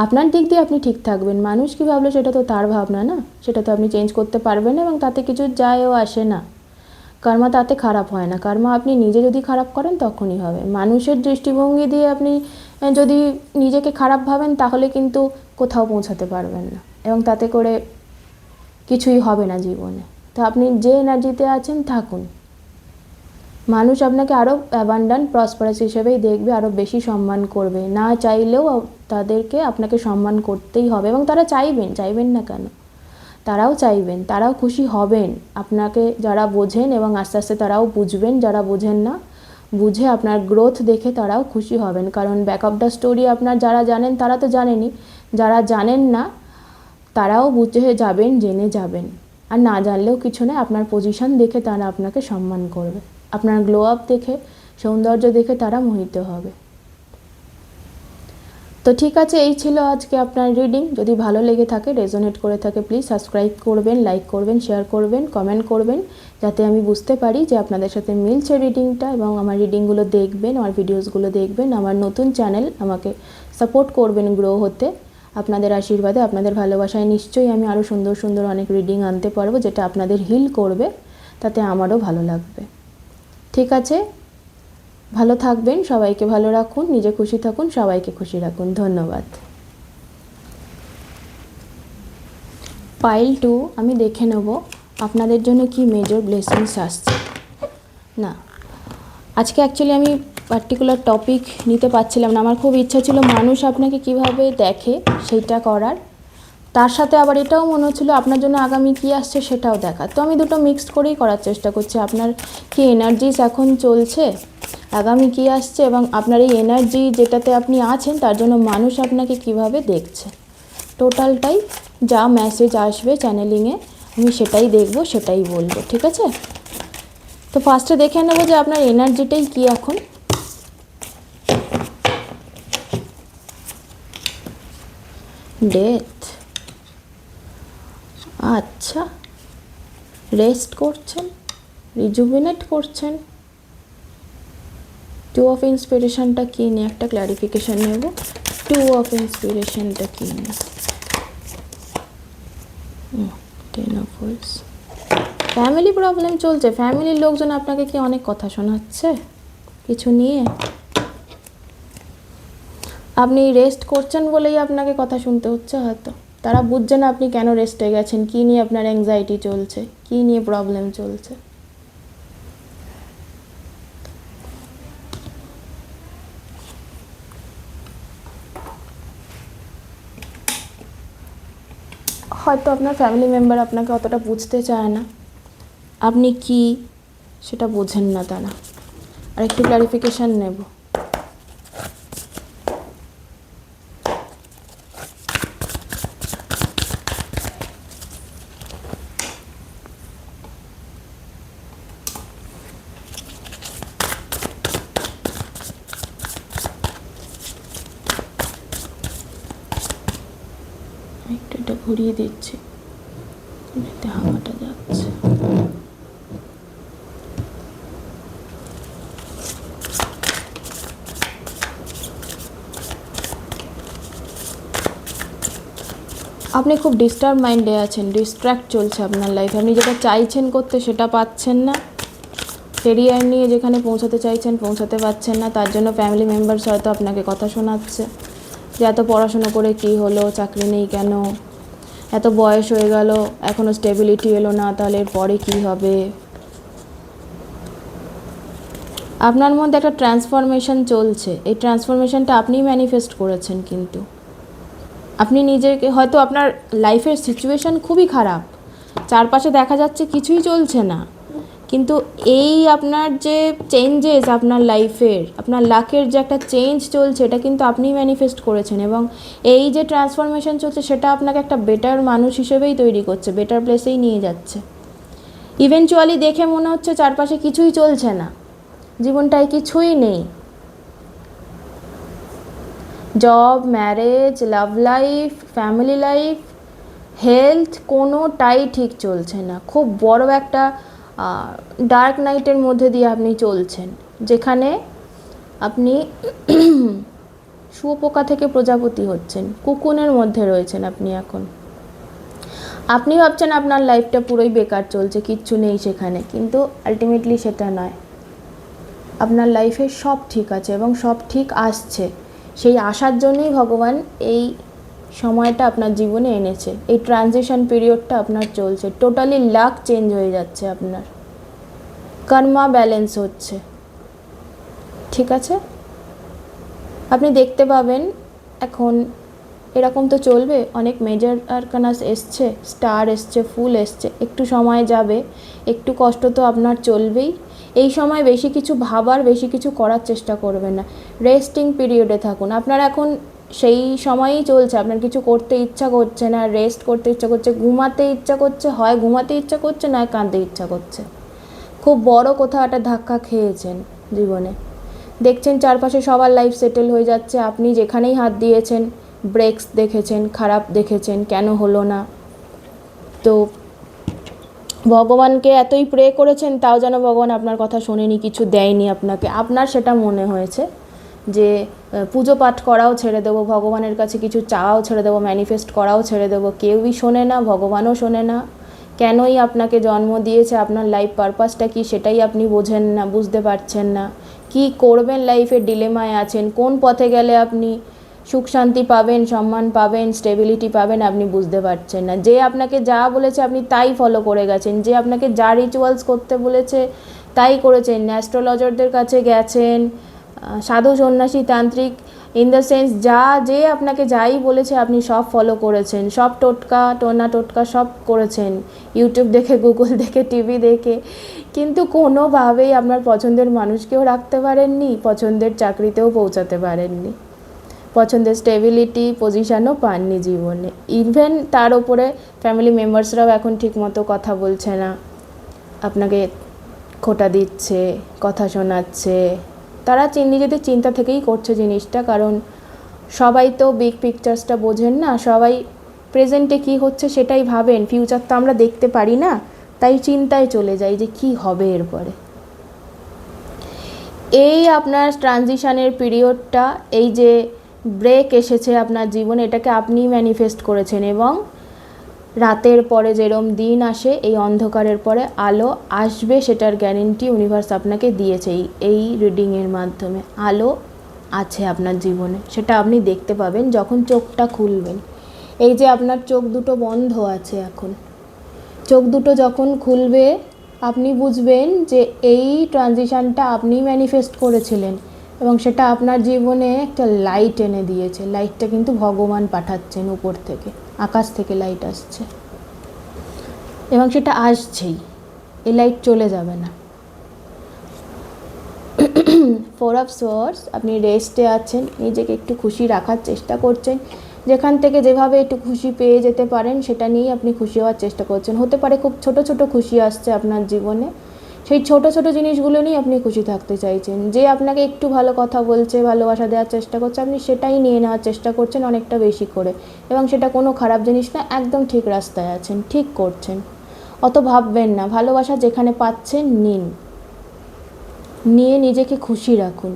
S1: আপনার দিক দিয়ে আপনি ঠিক থাকবেন। মানুষ কী ভাবলো সেটা তো তার ভাবনা না, সেটা তো আপনি চেঞ্জ করতে পারবেন না, এবং তাতে কিছু যায়ও আসে না। কর্মা তাতে খারাপ হয় না, কর্মা আপনি নিজে যদি খারাপ করেন তখনই হবে। মানুষের দৃষ্টিভঙ্গি দিয়ে আপনি যদি নিজেকে খারাপ ভাবেন তাহলে কিন্তু কোথাও পৌঁছাতে পারবেন না, এবং তাতে করে কিছুই হবে না জীবনে। তো আপনি যে এনার্জিতে আছেন থাকুন, মানুষ আপনাকে আরও অ্যাবান্ডেন্ট, প্রসপারাস হিসেবেই দেখবে, আরও বেশি সম্মান করবে। না চাইলেও তাদেরকে আপনাকে সম্মান করতেই হবে, এবং তারা চাইবেন না কেন, তারাও চাইবেন, তারাও খুশি হবেন আপনাকে যারা বোঝেন, এবং আস্তে আস্তে তারাও বুঝবেন যারা বোঝেন না। বুঝে আপনার গ্রোথ দেখে তারাও খুশি হবেন, কারণ ব্যাক অফ দ্য স্টোরি আপনার যারা জানেন তারা তো জানেনই, যারা জানেন না তারাও বুঝে যাবেন, জেনে যাবেন। আর না জানলেও কিছু নয়, আপনার পজিশন দেখে তারা আপনাকে সম্মান করবে, আপনার গ্লো আপ দেখে, সৌন্দর্য দেখে তারা মোহিত হবে। তো ঠিক আছে, এই ছিল আজকে আপনার রিডিং। যদি ভালো লেগে থাকে, রেজোনেট করে থাকে, প্লিজ সাবস্ক্রাইব করবেন, লাইক করবেন, শেয়ার করবেন, কমেন্ট করবেন, যাতে আমি বুঝতে পারি যে আপনাদের সাথে মিলছে রিডিংটা, এবং আমার রিডিংগুলো দেখবেন, আমার ভিডিওসগুলো দেখবেন, আমার নতুন চ্যানেল, আমাকে সাপোর্ট করবেন গ্রো হতে। আপনাদের আশীর্বাদে, আপনাদের ভালোবাসায় নিশ্চয়ই আমি আরও সুন্দর সুন্দর অনেক রিডিং আনতে পারবো, যেটা আপনাদের হিল করবে, তাতে আমারও ভালো লাগবে। ঠিক আছে, ভালো থাকবেন, সবাইকে ভালো রাখুন, নিজে খুশি থাকুন, সবাইকে খুশি রাখুন। ধন্যবাদ। পাইল 2 আমি দেখে নেব আপনাদের জন্য কি মেজর ব্লেসিংস আসছে। না, আজকে অ্যাকচুয়ালি আমি পার্টিকুলার টপিক নিতে পারছিলাম না, আমার খুব ইচ্ছা ছিল মানুষ আপনাকে কিভাবে দেখে সেইটা করার, তার সাথে আবার এটাও মনে হচ্ছিলো আপনার জন্য আগামী কী আসছে সেটাও দেখা। তো আমি দুটো মিক্সড করেই করার চেষ্টা করছি, আপনার কি এনার্জিস এখন চলছে, আগামী কী আসছে, এবং আপনার এই এনার্জি যেটাতে আপনি আছেন তার জন্য মানুষ আপনাকে কিভাবে দেখছে। টোটালটাই যা মেসেজ আসবে চ্যানেলিংয়ে আমি সেটাই দেখব, সেটাই বলবো। ঠিক আছে, তো ফার্স্টে দেখে নেবো যে আপনার এনার্জিটাই কি এখন। ডেথ, আচ্ছা, রেস্ট করছেন, রিজুভিনেট করছেন। 2 অফ ইন্সপিরেশনটা কী নিয়ে একটা ক্ল্যারিফিকেশান নেব। 2 অফ ইন্সপিরেশনটা কী নিয়ে? 10 অফ হুইলস। ফ্যামিলি প্রবলেম চলছে, ফ্যামিলির লোকজন আপনাকে কি অনেক কথা শোনাচ্ছে কিছু নিয়ে? আপনি রেস্ট করছেন বলেই আপনাকে কথা শুনতে হচ্ছে হয়তো। তারা বুঝছে না আপনি কেন রেস্টে গেছেন, কী নিয়ে আপনার অ্যাংজাইটি চলছে, কী নিয়ে প্রবলেম চলছে। হয়তো আপনার ফ্যামিলি মেম্বার আপনাকে অতটা বুঝতে চায় না, আপনি কি সেটা বোঝেন না তারা। আর একটু ক্লারিফিকেশান নেব। ঘুরিয়ে দিচ্ছি, এতে হাওয়াটা যাচ্ছে। আপনি খুব ডিস্টার্ব মাইন্ডে আছেন, ডিস্ট্র্যাক্ট চলছে আপনার লাইফে। আপনি যেটা চাইছেন করতে সেটা পাচ্ছেন না, কেরিয়ার নিয়ে যেখানে পৌঁছাতে চাইছেন পৌঁছাতে পারছেন না। তার জন্য ফ্যামিলি মেম্বার্স হয়তো আপনাকে কথা শোনাচ্ছে যে এত পড়াশোনা করে কি হলো, চাকরি নেই কেন, এত বয়স হয়ে গেল এখনও স্টেবিলিটি এলো না, তাহলে এরপরে কী হবে। আপনার মধ্যে একটা ট্রান্সফরমেশন চলছে, এই ট্রান্সফরমেশনটা আপনিই ম্যানিফেস্ট করেছেন। কিন্তু আপনি নিজেকে, হয়তো আপনার লাইফের সিচুয়েশান খুবই খারাপ, চারপাশে দেখা যাচ্ছে কিছুই চলছে না, কিন্তু এই আপনার যে চেঞ্জেস আপনার লাইফের, আপনার লাকের যে একটা চেঞ্জ চলছে, এটা কিন্তু আপনিই ম্যানিফেস্ট করেছেন। এবং এই যে ট্রান্সফরমেশন চলছে সেটা আপনাকে একটা বেটার মানুষ হিসেবেই তৈরি করছে, বেটার প্লেসেই নিয়ে যাচ্ছে। ইভেনচুয়ালি দেখে মনে হচ্ছে চারপাশে কিছুই চলছে না, জীবনটায় কিছুই নেই, job, marriage, love life, family life, health, কোনোটাই ঠিক চলছে না। খুব বড় একটা ডার্ক নাইটের মধ্যে দিয়ে আপনি চলছেন, যেখানে আপনি শুঁয়োপোকা থেকে প্রজাপতি হচ্ছেন, কুকুনের মধ্যে রয়েছেন আপনি এখন। আপনি ভাবছেন আপনার লাইফটা পুরোই বেকার চলছে, কিচ্ছু নেই সেখানে, কিন্তু আলটিমেটলি সেটা নয়। আপনার লাইফে সব ঠিক আছে এবং সব ঠিক আসছে। সেই আসার জন্যই ভগবান এই সময়টা আপনার জীবনে এনেছে, এই ট্রানজিশন পিরিয়ডটা আপনার চলছে। টোটালি লাক চেঞ্জ হয়ে যাচ্ছে, আপনার কর্মা ব্যালেন্স হচ্ছে, ঠিক আছে? আপনি দেখতে পাবেন এখন এরকম তো চলবে, অনেক মেজর আরকানাস এসছে, স্টার এসছে, ফুল এসছে, একটু সময় যাবে, একটু কষ্ট তো আপনার চলবেই। এই সময় বেশি কিছু ভাবার, বেশি কিছু করার চেষ্টা করবেন না, রেস্টিং পিরিয়ডে থাকুন। আপনার এখন সেই সময়ই চলছে, আপনার কিছু করতে ইচ্ছা করছে না, রেস্ট করতে ইচ্ছা করছে, ঘুমাতে ইচ্ছা করছে, হয় ঘুমাতে ইচ্ছা করছে নয় কাঁদতে ইচ্ছা করছে। খুব বড় কোথাও একটা ধাক্কা খেয়েছেন জীবনে, দেখছেন চারপাশে সবার লাইফ সেটেল হয়ে যাচ্ছে, আপনি যেখানেই হাত দিয়েছেন ব্রেকস দেখেছেন, খারাপ দেখেছেন, কেন হলো না। তো ভগবানকে এতই প্রে করেছেন, তাও যেন ভগবান আপনার কথা শোনেনি, কিছু দেয়নি আপনাকে। আপনার সেটা মনে হয়েছে যে পুজো পাঠ করাও ছেড়ে দেবো, ভগবানের কাছে কিছু চাওয়াও ছেড়ে দেবো, ম্যানিফেস্ট করাও ছেড়ে দেবো, কেউই শোনে না, ভগবানও শোনে না। কেনই আপনাকে জন্ম দিয়েছে, আপনার লাইফ পারপাসটা কি সেটাই আপনি বোঝেন না, বুঝতে পারছেন না। কি করবেন লাইফে ডিলেমায় আছেন, কোন পথে গেলে আপনি সুখ শান্তি পাবেন, সম্মান পাবেন, স্টেবিলিটি পাবেন, আপনি বুঝতে পারছেন না। যে আপনাকে যা বলেছে আপনি তাই ফলো করে গেছেন, যে আপনাকে যা রিচুয়ালস করতে বলেছে তাই করেছেন, অ্যাস্ট্রোলজারদের কাছে গেছেন, সাধু সন্ন্যাসী তান্ত্রিক, ইন দ্য সেন্স যে আপনাকে যাই বলেছে আপনি সব ফলো করেছেন, সব টোটকা সব করেছেন, ইউটিউব দেখে, গুগল দেখে, টিভি দেখে, কিন্তু কোনোভাবেই আপনার পছন্দের মানুষকেও রাখতে পারেননি, পছন্দের চাকরিতেও পৌঁছাতে পারেননি, পছন্দের স্টেবিলিটি পজিশানও পাননি জীবনে। ইভেন তার ওপরে ফ্যামিলি মেম্বার্সরাও এখন ঠিকমতো কথা বলছে না, আপনাকে খোঁটা দিচ্ছে, কথা শোনাচ্ছে। তারা নিজেদের চিন্তা থেকেই করছে জিনিসটা, কারণ সবাই তো বিগ পিকচার্সটা বোঝেন না, সবাই প্রেজেন্টে কি হচ্ছে সেটাই ভাবেন, ফিউচার তো আমরা দেখতে পারি না, তাই চিন্তায় চলে যাই যে কি হবে এরপরে। এই আপনার ট্রানজিশনের পিরিয়ডটা, এই যে ব্রেক এসেছে আপনার জীবনে, এটাকে আপনি ম্যানিফেস্ট করেছেন। এবং রাতের পরে যেরম দিন আসে, এই অন্ধকারের পরে আলো আসবে, সেটার গ্যারেন্টি ইউনিভার্স আপনাকে দিয়েছে। এই রিডিংয়ের মাধ্যমে আলো আছে আপনার জীবনে, সেটা আপনি দেখতে পাবেন যখন চোখটা খুলবেন। এই যে আপনার চোখ দুটো বন্ধ আছে এখন, চোখ দুটো যখন খুলবে আপনি বুঝবেন যে এই ট্রানজিশানটা আপনি ম্যানিফেস্ট করেছিলেন এবং সেটা আপনার জীবনে একটা লাইট এনে দিয়েছে। লাইটটা কিন্তু ভগবান পাঠাচ্ছেন উপর থেকে, আকাশ থেকে লাইট আসছে এবং সেটা আসছেই, এই লাইট চলে যাবে না। 4 অফ সোয়ার্ডস, আপনি রেস্টে আছেন, নিজেকে একটু খুশি রাখার চেষ্টা করছেন, যেখান থেকে যেভাবে একটু খুশি পেয়ে যেতে পারেন সেটা নিয়েই আপনি খুশি হওয়ার চেষ্টা করছেন। হতে পারে খুব ছোট ছোট খুশি আসছে আপনার জীবনে, সেই ছোট ছোট জিনিসগুলো নিয়ে আপনি খুশি থাকতে চাইছেন। যে আপনাকে একটু ভালো কথা বলছে, ভালোবাসা দেওয়ার চেষ্টা করছে, আপনি সেটাই নিয়ে নেওয়ার চেষ্টা করছেন অনেকটা বেশি করে, এবং সেটা কোনো খারাপ জিনিস না, একদম ঠিক রাস্তায় আছেন, ঠিক করছেন। অত ভাববেন না, ভালোবাসা যেখানে পাচ্ছেন নিন, নিয়ে নিজেকে খুশি রাখুন।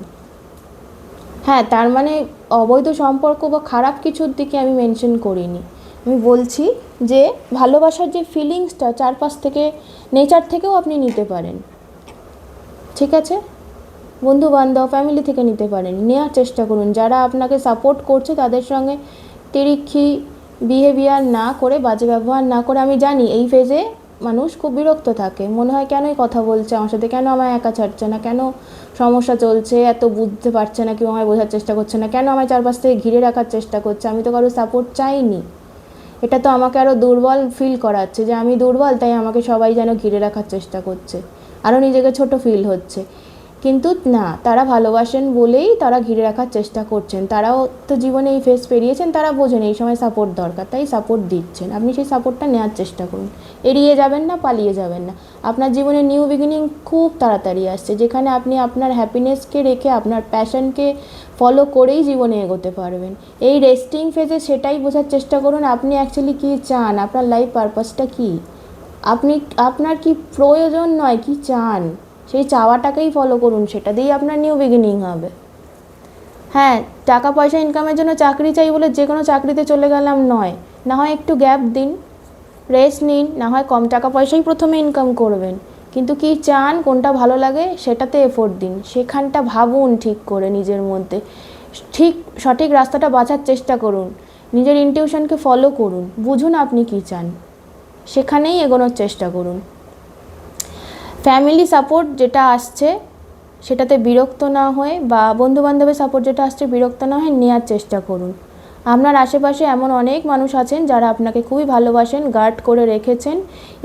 S1: হ্যাঁ, তার মানে অবৈধ সম্পর্ক বা খারাপ কিছুর দিকে আমি মেনশন করিনি। আমি বলছি যে ভালোবাসার যে ফিলিংসটা চারপাশ থেকে, নেচার থেকেও আপনি নিতে পারেন, ঠিক আছে? বন্ধু বান্ধব, ফ্যামিলি থেকে নিতে পারেন, নেওয়ার চেষ্টা করুন। যারা আপনাকে সাপোর্ট করছে তাদের সঙ্গে তিরিক্ষি বিহেভিয়ার না করে, বাজে ব্যবহার না করে। আমি জানি এই ফেজে মানুষ খুব বিরক্ত থাকে, মনে হয় কেনই কথা বলছে আমার সাথে, কেন আমায় একা ছাড়ছে না, কেন সমস্যা চলছে, এত বুঝতে পারছে না, কেউ আমায় বোঝার চেষ্টা করছে না, কেন আমায় চারপাশ থেকে ঘিরে রাখার চেষ্টা করছে, আমি তো কারো সাপোর্ট চাইনি। এটা তো আমাকে আরও দুর্বল ফিল করাচ্ছে, যে আমি দুর্বল তাই আমাকে সবাই যেন ঘিরে রাখার চেষ্টা করছে, আরও নিজেকে ছোট ফিল হচ্ছে। কিন্তু না, তারা ভালোবাসেন বলেই তারা ঘিরে রাখার চেষ্টা করছেন। তারাও তো জীবনে এই ফেজ পেরিয়েছেন, তারা বোঝেন এই সময় সাপোর্ট দরকার, তাই সাপোর্ট দিচ্ছেন। আপনি সেই সাপোর্টটা নেওয়ার চেষ্টা করুন, এড়িয়ে যাবেন না, পালিয়ে যাবেন না। আপনার জীবনে নিউ বিগিনিং খুব তাড়াতাড়ি আসছে, যেখানে আপনি আপনার হ্যাপিনেসকে রেখে, আপনার প্যাশনকে ফলো করেই জীবনে এগোতে পারবেন। এই রেস্টিং ফেজে সেটাই বোঝার চেষ্টা করুন, আপনি অ্যাকচুয়ালি কী চান, আপনার লাইফ পারপাসটা কী, আপনি, আপনার কি প্রয়োজন নয়, কি চান, সেই চাওয়াটাকেই ফলো করুন, সেটা দিয়েই আপনার নিউ বিগিনিং হবে। হ্যাঁ, টাকা পয়সা ইনকামের জন্য চাকরি চাই বলে যে কোনো চাকরিতে চলে গেলাম নয়, না হয় একটু গ্যাপ দিন, রেস্ট নিন, না হয় কম টাকা পয়সাই প্রথমে ইনকাম করবেন, কিন্তু কি চান, কোনটা ভালো লাগে সেটাতে এফোর্ট দিন, সেখানটা ভাবুন ঠিক করে নিজের মধ্যে, ঠিক সঠিক রাস্তাটা বাছার চেষ্টা করুন, নিজের ইনটিউশনকে ফলো করুন, বুঝুন আপনি কি চান, সেখানেই এগোনোর চেষ্টা করুন। ফ্যামিলি সাপোর্ট যেটা আসছে সেটাতে বিরক্ত না হয়ে, বা বন্ধুবান্ধবের সাপোর্ট যেটা আসছে বিরক্ত না হয়ে নেওয়ার চেষ্টা করুন। আপনার আশেপাশে এমন অনেক মানুষ আছেন যারা আপনাকে খুবই ভালোবাসেন, গার্ড করে রেখেছেন,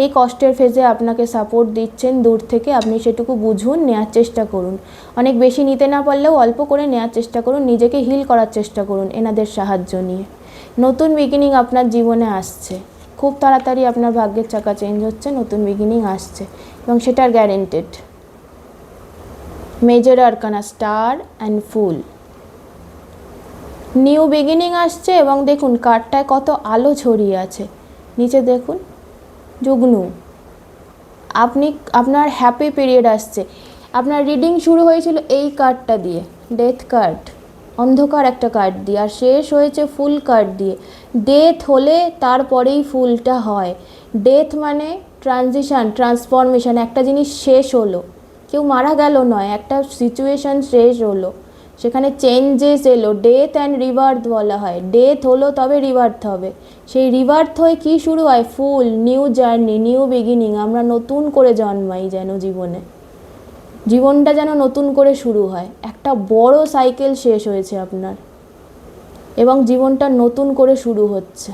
S1: এই কষ্টের ফেজে আপনাকে সাপোর্ট দিচ্ছেন দূর থেকে, আপনি সেটুকু বুঝুন, নেওয়ার চেষ্টা করুন। অনেক বেশি নিতে না পারলেও অল্প করে নেওয়ার চেষ্টা করুন, নিজেকে হিল করার চেষ্টা করুন এনাদের সাহায্য নিয়ে। নতুন বিগিনিং আপনার জীবনে আসছে, খুব তাড়াতাড়ি আপনার ভাগ্যের চাকা চেঞ্জ হচ্ছে, নতুন বিগিনিং আসছে, এবং সেটার guaranteed. Major arcana star and full, new beginning আসছে, এবং দেখুন কার্ডটায় কত আলো ছড়িয়ে আছে, নিচে দেখুন জুগনু, আপনি, আপনার হ্যাপি পিরিয়ড আসছে। আপনার রিডিং শুরু হয়েছিল এই কার্ডটা দিয়ে, ডেথ কার্ড, অন্ধকার একটা কার্ড দিয়ে, আর শেষ হয়েছে ফুল কার্ড দিয়ে। ডেথ হলে তারপরেই ফুলটা হয়। ডেথ মানে ট্রানজিশান, ট্রান্সফরমেশান, একটা জিনিস শেষ হলো, কেউ মারা গেল নয়, একটা সিচুয়েশান শেষ হলো, সেখানে চেঞ্জেস এলো, ডেথ অ্যান্ড রিবার্থ বলা হয়। ডেথ হলো তবে রিবার্থ হবে, সেই রিবার্থ হয়ে কী শুরু হয়, ফুল, নিউ জার্নি, নিউ বিগিনিং। আমরা নতুন করে জন্মাই যেন জীবনে, জীবনটা যেন নতুন করে শুরু হয়, একটা বড় সাইকেল শেষ হয়েছে আপনার, এবং জীবনটা নতুন করে শুরু হচ্ছে।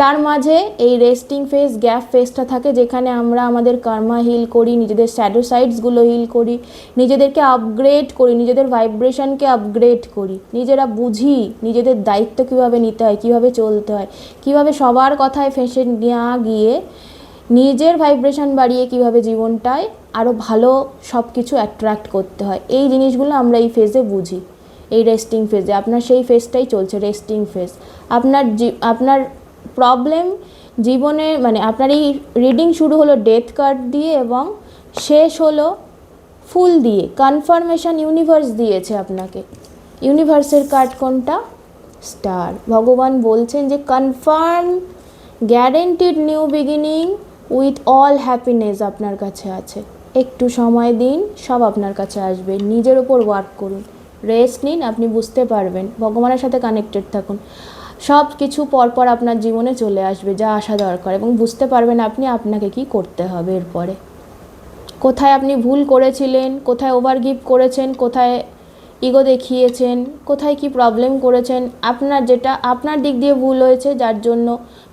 S1: তার মাঝে এই রেস্টিং ফেজ, গ্যাপ ফেজটা থাকে, যেখানে আমরা আমাদের কর্মা হিল করি, নিজেদের শ্যাডো সাইডসগুলো হিল করি, নিজেদেরকে আপগ্রেড করি, নিজেদের ভাইব্রেশনকে আপগ্রেড করি, নিজেরা বুঝি নিজেদের দায়িত্ব কীভাবে নিতে হয়, কীভাবে চলতে হয়, কীভাবে সবার কথায় ফেঁসে না গিয়ে নিজের ভাইব্রেশন বাড়িয়ে কীভাবে জীবনটায় আরও ভালো সব কিছু অ্যাট্রাক্ট করতে হয়। এই জিনিসগুলো আমরা এই ফেজে বুঝি, এই রেস্টিং ফেজে। আপনার সেই ফেজটাই চলছে, রেস্টিং ফেজ। আপনার প্রবলেম জীবনে, মানে আপনার এই রিডিং শুরু হলো ডেথ কার্ড দিয়ে এবং শেষ হলো ফুল দিয়ে। কনফার্মেশন ইউনিভার্স দিয়েছে আপনাকে। ইউনিভার্সের কার্ড কোনটা? স্টার। ভগবান বলছেন যে confirm, guaranteed new beginning with all happiness আপনার কাছে আছে। একটু সময় দিন, সব আপনার কাছে আসবে। নিজের ওপর ওয়ার্ক করুন, রেস্ট নিন, আপনি বুঝতে পারবেন। ভগবানের সাথে কানেক্টেড থাকুন, সব কিছু পরপর আপনার জীবনে চলে আসবে যা আসা দরকার, এবং বুঝতে পারবেন আপনি আপনাকে কি করতে হবে এরপরে। কোথায় আপনি ভুল করেছিলেন, কোথায় ওভার গিভ করেছেন, কোথায় ইগো দেখিয়েছেন, কোথায় কি প্রবলেম করেছেন, আপনার যেটা আপনার দিক দিয়ে ভুল হয়েছে যার জন্য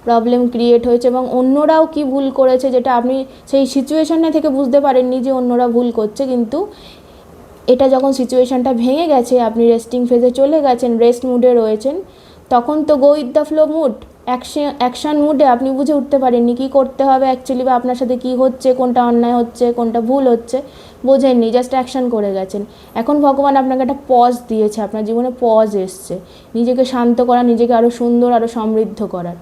S1: প্রবলেম ক্রিয়েট হয়েছে, এবং অন্যরাও কি ভুল করেছে যেটা আপনি সেই সিচুয়েশানে থেকে বুঝতে পারেননি যে অন্যরা ভুল করছে, কিন্তু এটা যখন সিচুয়েশানটা ভেঙে গেছে, আপনি রেস্টিং ফেজে চলে গেছেন, রেস্ট মুডে রয়েছেন, তখন তো go with the flow mood, action মুডে আপনি বুঝে উঠতে পারেননি কী করতে হবে অ্যাকচুয়ালি, বা আপনার সাথে কী হচ্ছে, কোনটা অন্যায় হচ্ছে, কোনটা ভুল হচ্ছে, বোঝেননি, জাস্ট অ্যাকশান করে গেছেন। এখন ভগবান আপনাকে একটা পজ দিয়েছে, আপনার জীবনে পজ এসছে নিজেকে শান্ত করা, নিজেকে আরও সুন্দর, আরও সমৃদ্ধ করার।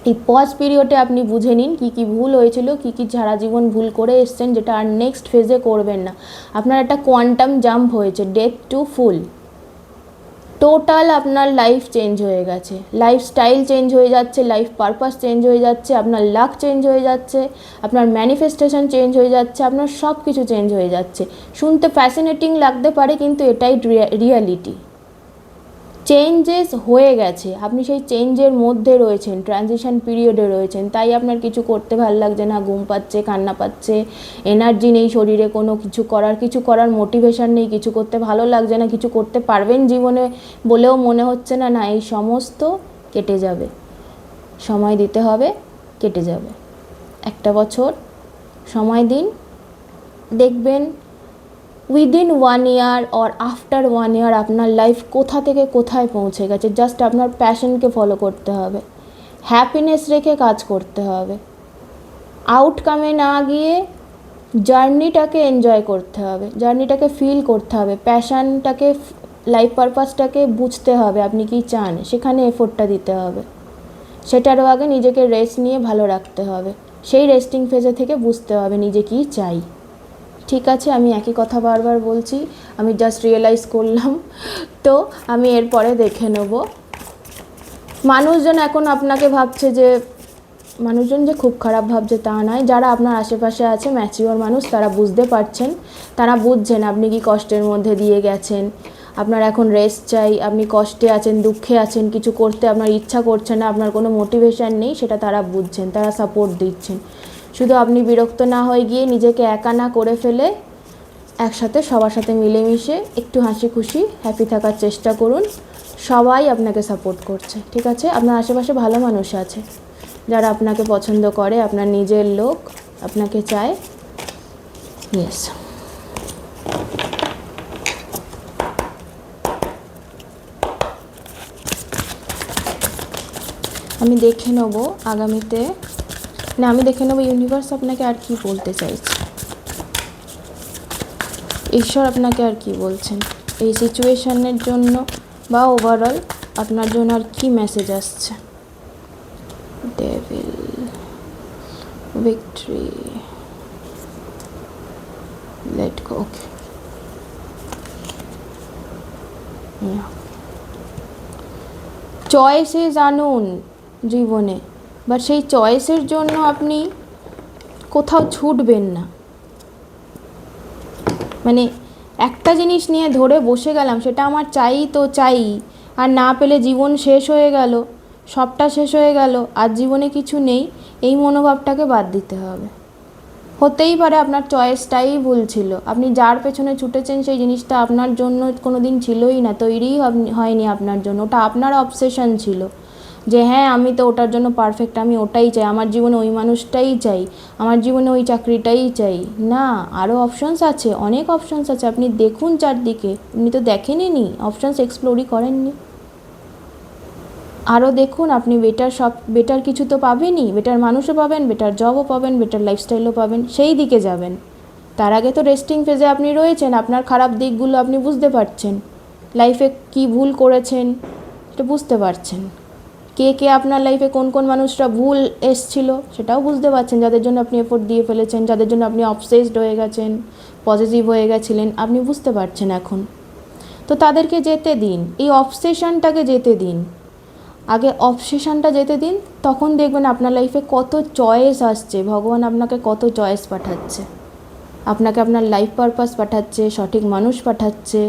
S1: এই পজ পিরিয়ডে আপনি বুঝে নিন কী কী ভুল হয়েছিল, কী কী সারা জীবন ভুল করে এসছেন, যেটা আর নেক্সট ফেজে করবেন না। আপনার একটা কোয়ান্টাম জাম্প হয়েছে, ডেথ টু ফুল, টোটাল আপনার লাইফ চেঞ্জ হয়ে গেছে, লাইফস্টাইল চেঞ্জ হয়ে যাচ্ছে, লাইফ পারপাস চেঞ্জ হয়ে যাচ্ছে, আপনার লাক চেঞ্জ হয়ে যাচ্ছে, আপনার ম্যানিফেস্টেশন চেঞ্জ হয়ে যাচ্ছে, আপনার সব কিছু চেঞ্জ হয়ে যাচ্ছে। শুনতে ফ্যাসিনেটিং লাগতে পারে, কিন্তু এটাই রিয়ালিটি। চেঞ্জেস হয়ে গেছে, আপনি সেই চেঞ্জের মধ্যে রয়েছেন, ট্রানজিশন পিরিয়ডে রয়েছেন, তাই আপনার কিছু করতে ভালো লাগছে না, ঘুম পাচ্ছে, কান্না পাচ্ছে, এনার্জি নেই শরীরে, কোনো কিছু করার মোটিভেশন নেই, কিছু করতে ভালো লাগছে না, কিছু করতে পারবেন জীবনে বলেও মনে হচ্ছে না। না, এই সমস্ত কেটে যাবে, সময় দিতে হবে, কেটে যাবে। 1 বছর সময় দিন, দেখবেন উইদিন 1 ইয়ার অর আফটার 1 ইয়ার আপনার লাইফ কোথা থেকে কোথায় পৌঁছে গেছে। জাস্ট আপনার প্যাশনকে ফলো করতে হবে, হ্যাপিনেস রেখে কাজ করতে হবে, আউটকামে না গিয়ে জার্নিটাকে এনজয় করতে হবে, জার্নিটাকে ফিল করতে হবে, প্যাশনটাকে, লাইফ পারপাসটাকে বুঝতে হবে আপনি কি চান, সেখানে এফোর্টটা দিতে হবে। সেটারও আগে নিজেকে রেস্ট নিয়ে ভালো রাখতে হবে, সেই রেস্টিং ফেজে থেকে বুঝতে হবে নিজে কি চাই। ঠিক আছে, আমি একই কথা বারবার বলছি, আমি জাস্ট রিয়েলাইজ করলাম, তো আমি এরপরে দেখে নেব। মানুষজন এখন আপনাকে ভাবছে যে, মানুষজন যে খুব খারাপ ভাবছে তা নয়, যারা আপনার আশেপাশে আছে ম্যাচিওর মানুষ, তারা বুঝতে পারছেন, তারা বুঝছেন আপনি কি কষ্টের মধ্যে দিয়ে গেছেন, আপনার এখন রেস্ট চাই, আপনি কষ্টে আছেন, দুঃখে আছেন, কিছু করতে আপনার ইচ্ছা করছে না, আপনার কোনো মোটিভেশন নেই, সেটা তারা বুঝছেন, তারা সাপোর্ট দিচ্ছেন। শুধু আপনি বিরক্ত না হয়ে গিয়ে নিজেকে একা না করে ফেলে একসাথে সবার সাথে মিলেমিশে একটু হাসি খুশি হ্যাপি থাকার চেষ্টা করুন। সবাই আপনাকে সাপোর্ট করছে, ঠিক আছে? আপনার আশেপাশে ভালো মানুষ আছে যারা আপনাকে পছন্দ করে, আপনার নিজের লোক, আপনাকে চায়। ইয়েস, আমি দেখে নেব আগামীতে, না আমি দেখে নেব ইউনিভার্স আপনাকে আর কি বলতে চাইছে, ঈশ্বর আপনাকে আর কি বলছেন এই সিচুয়েশনের জন্য, বা ওভারঅল আপনার জন্য আর কি মেসেজ আসছে। ডেভিল, ভিক্টরি, লেট গো, ওকে, চয়েসেস আনুন জীবনে, বাট সেই চয়েসের জন্য আপনি কোথাও ছুটবেন না। মানে একটা জিনিস নিয়ে ধরে বসে গেলাম, সেটা আমার চাই তো চাই, আর না পেলে জীবন শেষ হয়ে গেল, সবটা শেষ হয়ে গেল, আর জীবনে কিছু নেই, এই মনোভাবটাকে বাদ দিতে হবে। হতেই পারে আপনার চয়েসটাই ভুল ছিল, আপনি যার পেছনে ছুটেছেন সেই জিনিসটা আপনার জন্য কোনো দিন ছিলই না, তৈরিই হয়নি আপনার জন্য, ওটা আপনার অবসেশন ছিল যে হ্যাঁ আমি তো ওটার জন্য পারফেক্ট, আমি ওটাই চাই, আমার জীবনে ওই মানুষটাই চাই, আমার জীবনে ওই চাকরিটাই চাই। না, আরও অপশনস আছে, অনেক অপশনস আছে, আপনি দেখুন চারদিকে, আপনি তো দেখেনই, অপশনস এক্সপ্লোরই করেননি। আরও দেখুন, আপনি বেটার কিছু তো পাবেনই, বেটার মানুষও পাবেন, বেটার জবও পাবেন, বেটার লাইফস্টাইলও পাবেন, সেই দিকে যাবেন। তার আগে তো রেস্টিং ফেজে আপনি রয়েছেন, আপনার খারাপ দিকগুলো আপনি বুঝতে পারছেন, লাইফে কি ভুল করেছেন সেটা বুঝতে পারছেন, কে আপনার লাইফে কোন কোন মানুষরা ভুল এসছিল সেটাও বুঝতে পারছেন, যাদের জন্য আপনি এফোর্ট দিয়ে ফেলেছেন, যাদের জন্য আপনি অবসেসড হয়ে গেছেন, পজিটিভ হয়ে গেছিলেন, আপনি বুঝতে পারছেন এখন। তো তাদেরকে যেতে দিন, এই অবসেশনটাকে যেতে দিন, আগে অবসেশনটা যেতে দিন, তখন দেখবেন আপনার লাইফে কত চয়েস আসছে, ভগবান আপনাকে কত চয়েস পাঠাচ্ছে, আপনাকে আপনার লাইফ পারপাস পাঠাচ্ছে, সঠিক মানুষ পাঠাচ্ছে,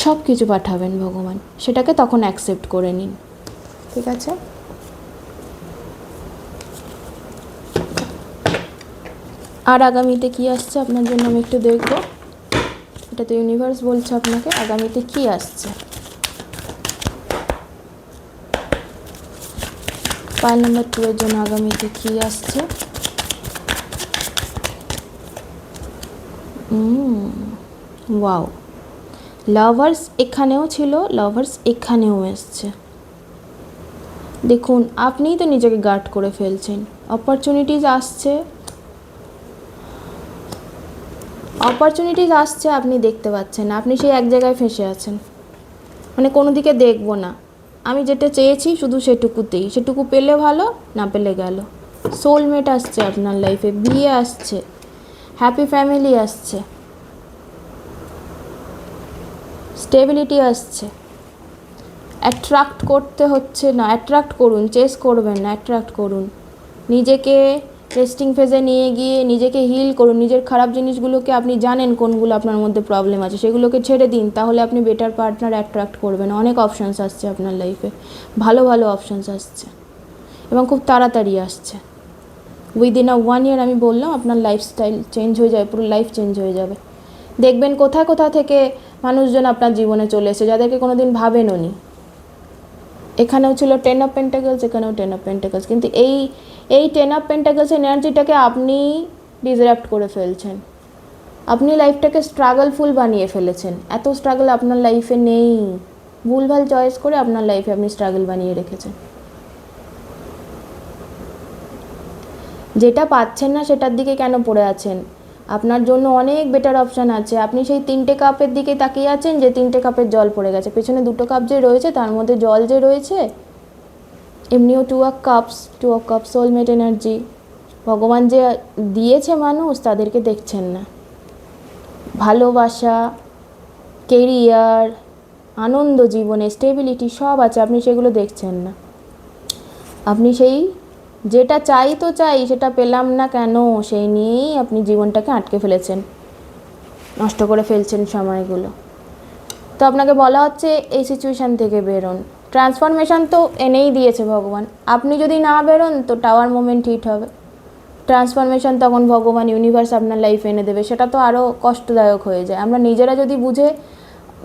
S1: সব কিছু পাঠাবেন ভগবান, সেটাকে তখন অ্যাকসেপ্ট করে নিন, ঠিক আছে? আর আগামীতে কি আসছে আপনার জন্য আমি একটু দেখব, এটা তো ইউনিভার্স বলছে আপনাকে আগামীতে কি আসছে। পাইল নাম্বার 2 এর জন্য আগামীতে কি আসছে। ওয়াও, লাভার্স এখানেও ছিল, লাভার্স এখানেও এসছে, দেখুন আপনিই তো নিজেকে গার্ড করে ফেলছেন। অপরচুনিটিস আসছে, আপনি দেখতে পাচ্ছেন না, আপনি সেই এক জায়গায় ফেঁসে আছেন, মানে কোনো দিকে দেখবো না, আমি যেটা চেয়েছি শুধু সেটুকুতেই, সেটুকু পেলে ভালো, না পেলে গেল। সোলমেট আসছে আপনার লাইফে, বিয়ে আসছে, হ্যাপি ফ্যামিলি আসছে, স্টেবিলিটি আসছে। অ্যাট্রাক্ট করতে হচ্ছে না, অ্যাট্রাক্ট করুন, চেস করবেন না, অ্যাট্রাক্ট করুন। নিজেকে রেস্টিং ফেজে নিয়ে গিয়ে নিজেকে হিল করুন। নিজের খারাপ জিনিসগুলোকে, আপনি জানেন কোনগুলো আপনার মধ্যে প্রবলেম আছে, সেগুলোকে ছেড়ে দিন, তাহলে আপনি বেটার পার্টনার অ্যাট্রাক্ট করবেন। অনেক অপশানস আসছে আপনার লাইফে, ভালো ভালো অপশানস আসছে এবং খুব তাড়াতাড়ি আসছে। উইদিন আ 1 year আমি বললাম আপনার লাইফস্টাইল চেঞ্জ হয়ে যাবে, পুরো লাইফ চেঞ্জ হয়ে যাবে। দেখবেন কোথা থেকে মানুষজন আপনার জীবনে চলে এসে, যাদেরকে কোনো দিন ভাবেননি। এখানেও ছিল 10 of Pentacles, এখানেও 10 of Pentacles, কিন্তু এই 10 of Pentacles এনার্জিটাকে আপনি ডিসরাপ্ট করে ফেলছেন। আপনি লাইফটাকে স্ট্রাগলফুল বানিয়ে ফেলেছেন। এত স্ট্রাগল আপনার লাইফে নেই, ভুলভাল চয়েস করে আপনার লাইফে আপনি স্ট্রাগল বানিয়ে রেখেছেন। যেটা পাচ্ছেন না সেটার দিকে কেন পড়ে আছেন? আপনার জন্য অনেক বেটার অপশান আছে। আপনি সেই 3টে কাপের দিকে তাকিয়ে আছেন, যে 3টে কাপের জল পড়ে গেছে, পেছনে 2টো কাপ যে রয়েছে তার মধ্যে জল যে রয়েছে। এমনিও 2 of Cups, সোলমেট এনার্জি ভগবান যে দিয়েছে মানুষ, তাদেরকে দেখছেন না। ভালোবাসা, কেরিয়ার, আনন্দ জীবনে, স্টেবিলিটি সব আছে, আপনি সেগুলো দেখছেন না। আপনি সেই যেটা চাই তো চাই, সেটা পেলাম না কেন, সেই নিয়েই আপনি জীবনটাকে আটকে ফেলেছেন, নষ্ট করে ফেলছেন সময়গুলো। তো আপনাকে বলা হচ্ছে এই সিচুয়েশান থেকে বেরোন। ট্রান্সফরমেশান তো এনেই দিয়েছে ভগবান, আপনি যদি না বেরোন তো টাওয়ার মোমেন্ট হিট হবে। ট্রান্সফরমেশান তখন ভগবান, ইউনিভার্স আপনার লাইফে এনে দেবে, সেটা তো আরও কষ্টদায়ক হয়ে যায়। আমরা নিজেরা যদি বুঝে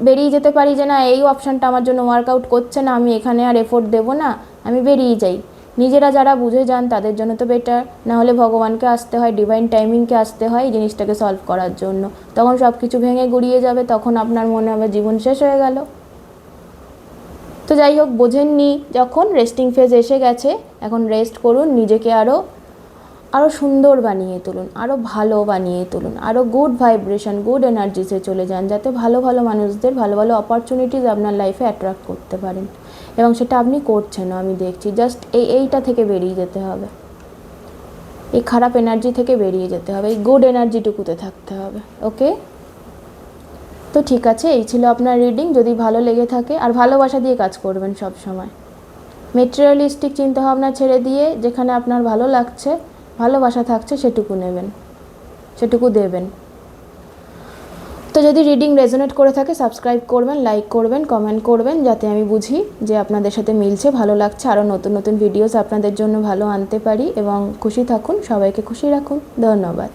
S1: বেরিয়ে যেতে পারি যে না, এই অপশানটা আমার জন্য ওয়ার্কআউট করছে না, আমি এখানে আর এফোর্ট দেবো না, আমি বেরিয়ে যাই, নিজেরা যারা বুঝে যান তাদের জন্য তো বেটার। না হলে ভগবানকে আসতে হয়, ডিভাইন টাইমিংকে আসতে হয় এই জিনিসটাকে সলভ করার জন্য। তখন সব কিছু ভেঙে গুড়িয়ে যাবে, তখন আপনার মনে হবে জীবন শেষ হয়ে গেল। তো যাই হোক, বোঝেননি যখন, রেস্টিং ফেজ এসে গেছে, এখন রেস্ট করুন, নিজেকে আরও সুন্দর বানিয়ে তুলুন, আরও ভালো বানিয়ে তুলুন, আরও গুড ভাইব্রেশন, গুড এনার্জিসে চলে যান, যাতে ভালো ভালো মানুষদের, ভালো ভালো অপরচুনিটিস আপনার লাইফে অ্যাট্রাক্ট করতে পারেন। এবং সেটা আপনি করছেন, আমি দেখছি। জাস্ট এইটা থেকে বেরিয়ে যেতে হবে, এই খারাপ এনার্জি থেকে বেরিয়ে যেতে হবে, এই গুড এনার্জিটুকুতে থাকতে হবে। ওকে, তো ঠিক আছে, এই ছিল আপনার রিডিং। যদি ভালো লেগে থাকে, আর ভালোবাসা দিয়ে কাজ করবেন সব সময়, মেটেরিয়ালিস্টিক চিন্তাভাবনা ছেড়ে দিয়ে যেখানে আপনার ভালো লাগছে, ভালোবাসা থাকছে, সেটুকু নেবেন, সেটুকু দেবেন। তো যদি রিডিং রেজোনেট করে থাকে, সাবস্ক্রাইব করবেন, লাইক করবেন, কমেন্ট করবেন, যাতে আমি বুঝি যে আপনাদের সাথে মিলছে, ভালো লাগছে, আরও নতুন নতুন ভিডিওস আপনাদের জন্য ভালো আনতে পারি। এবং খুশি থাকুন, সবাইকে খুশি রাখুন। ধন্যবাদ।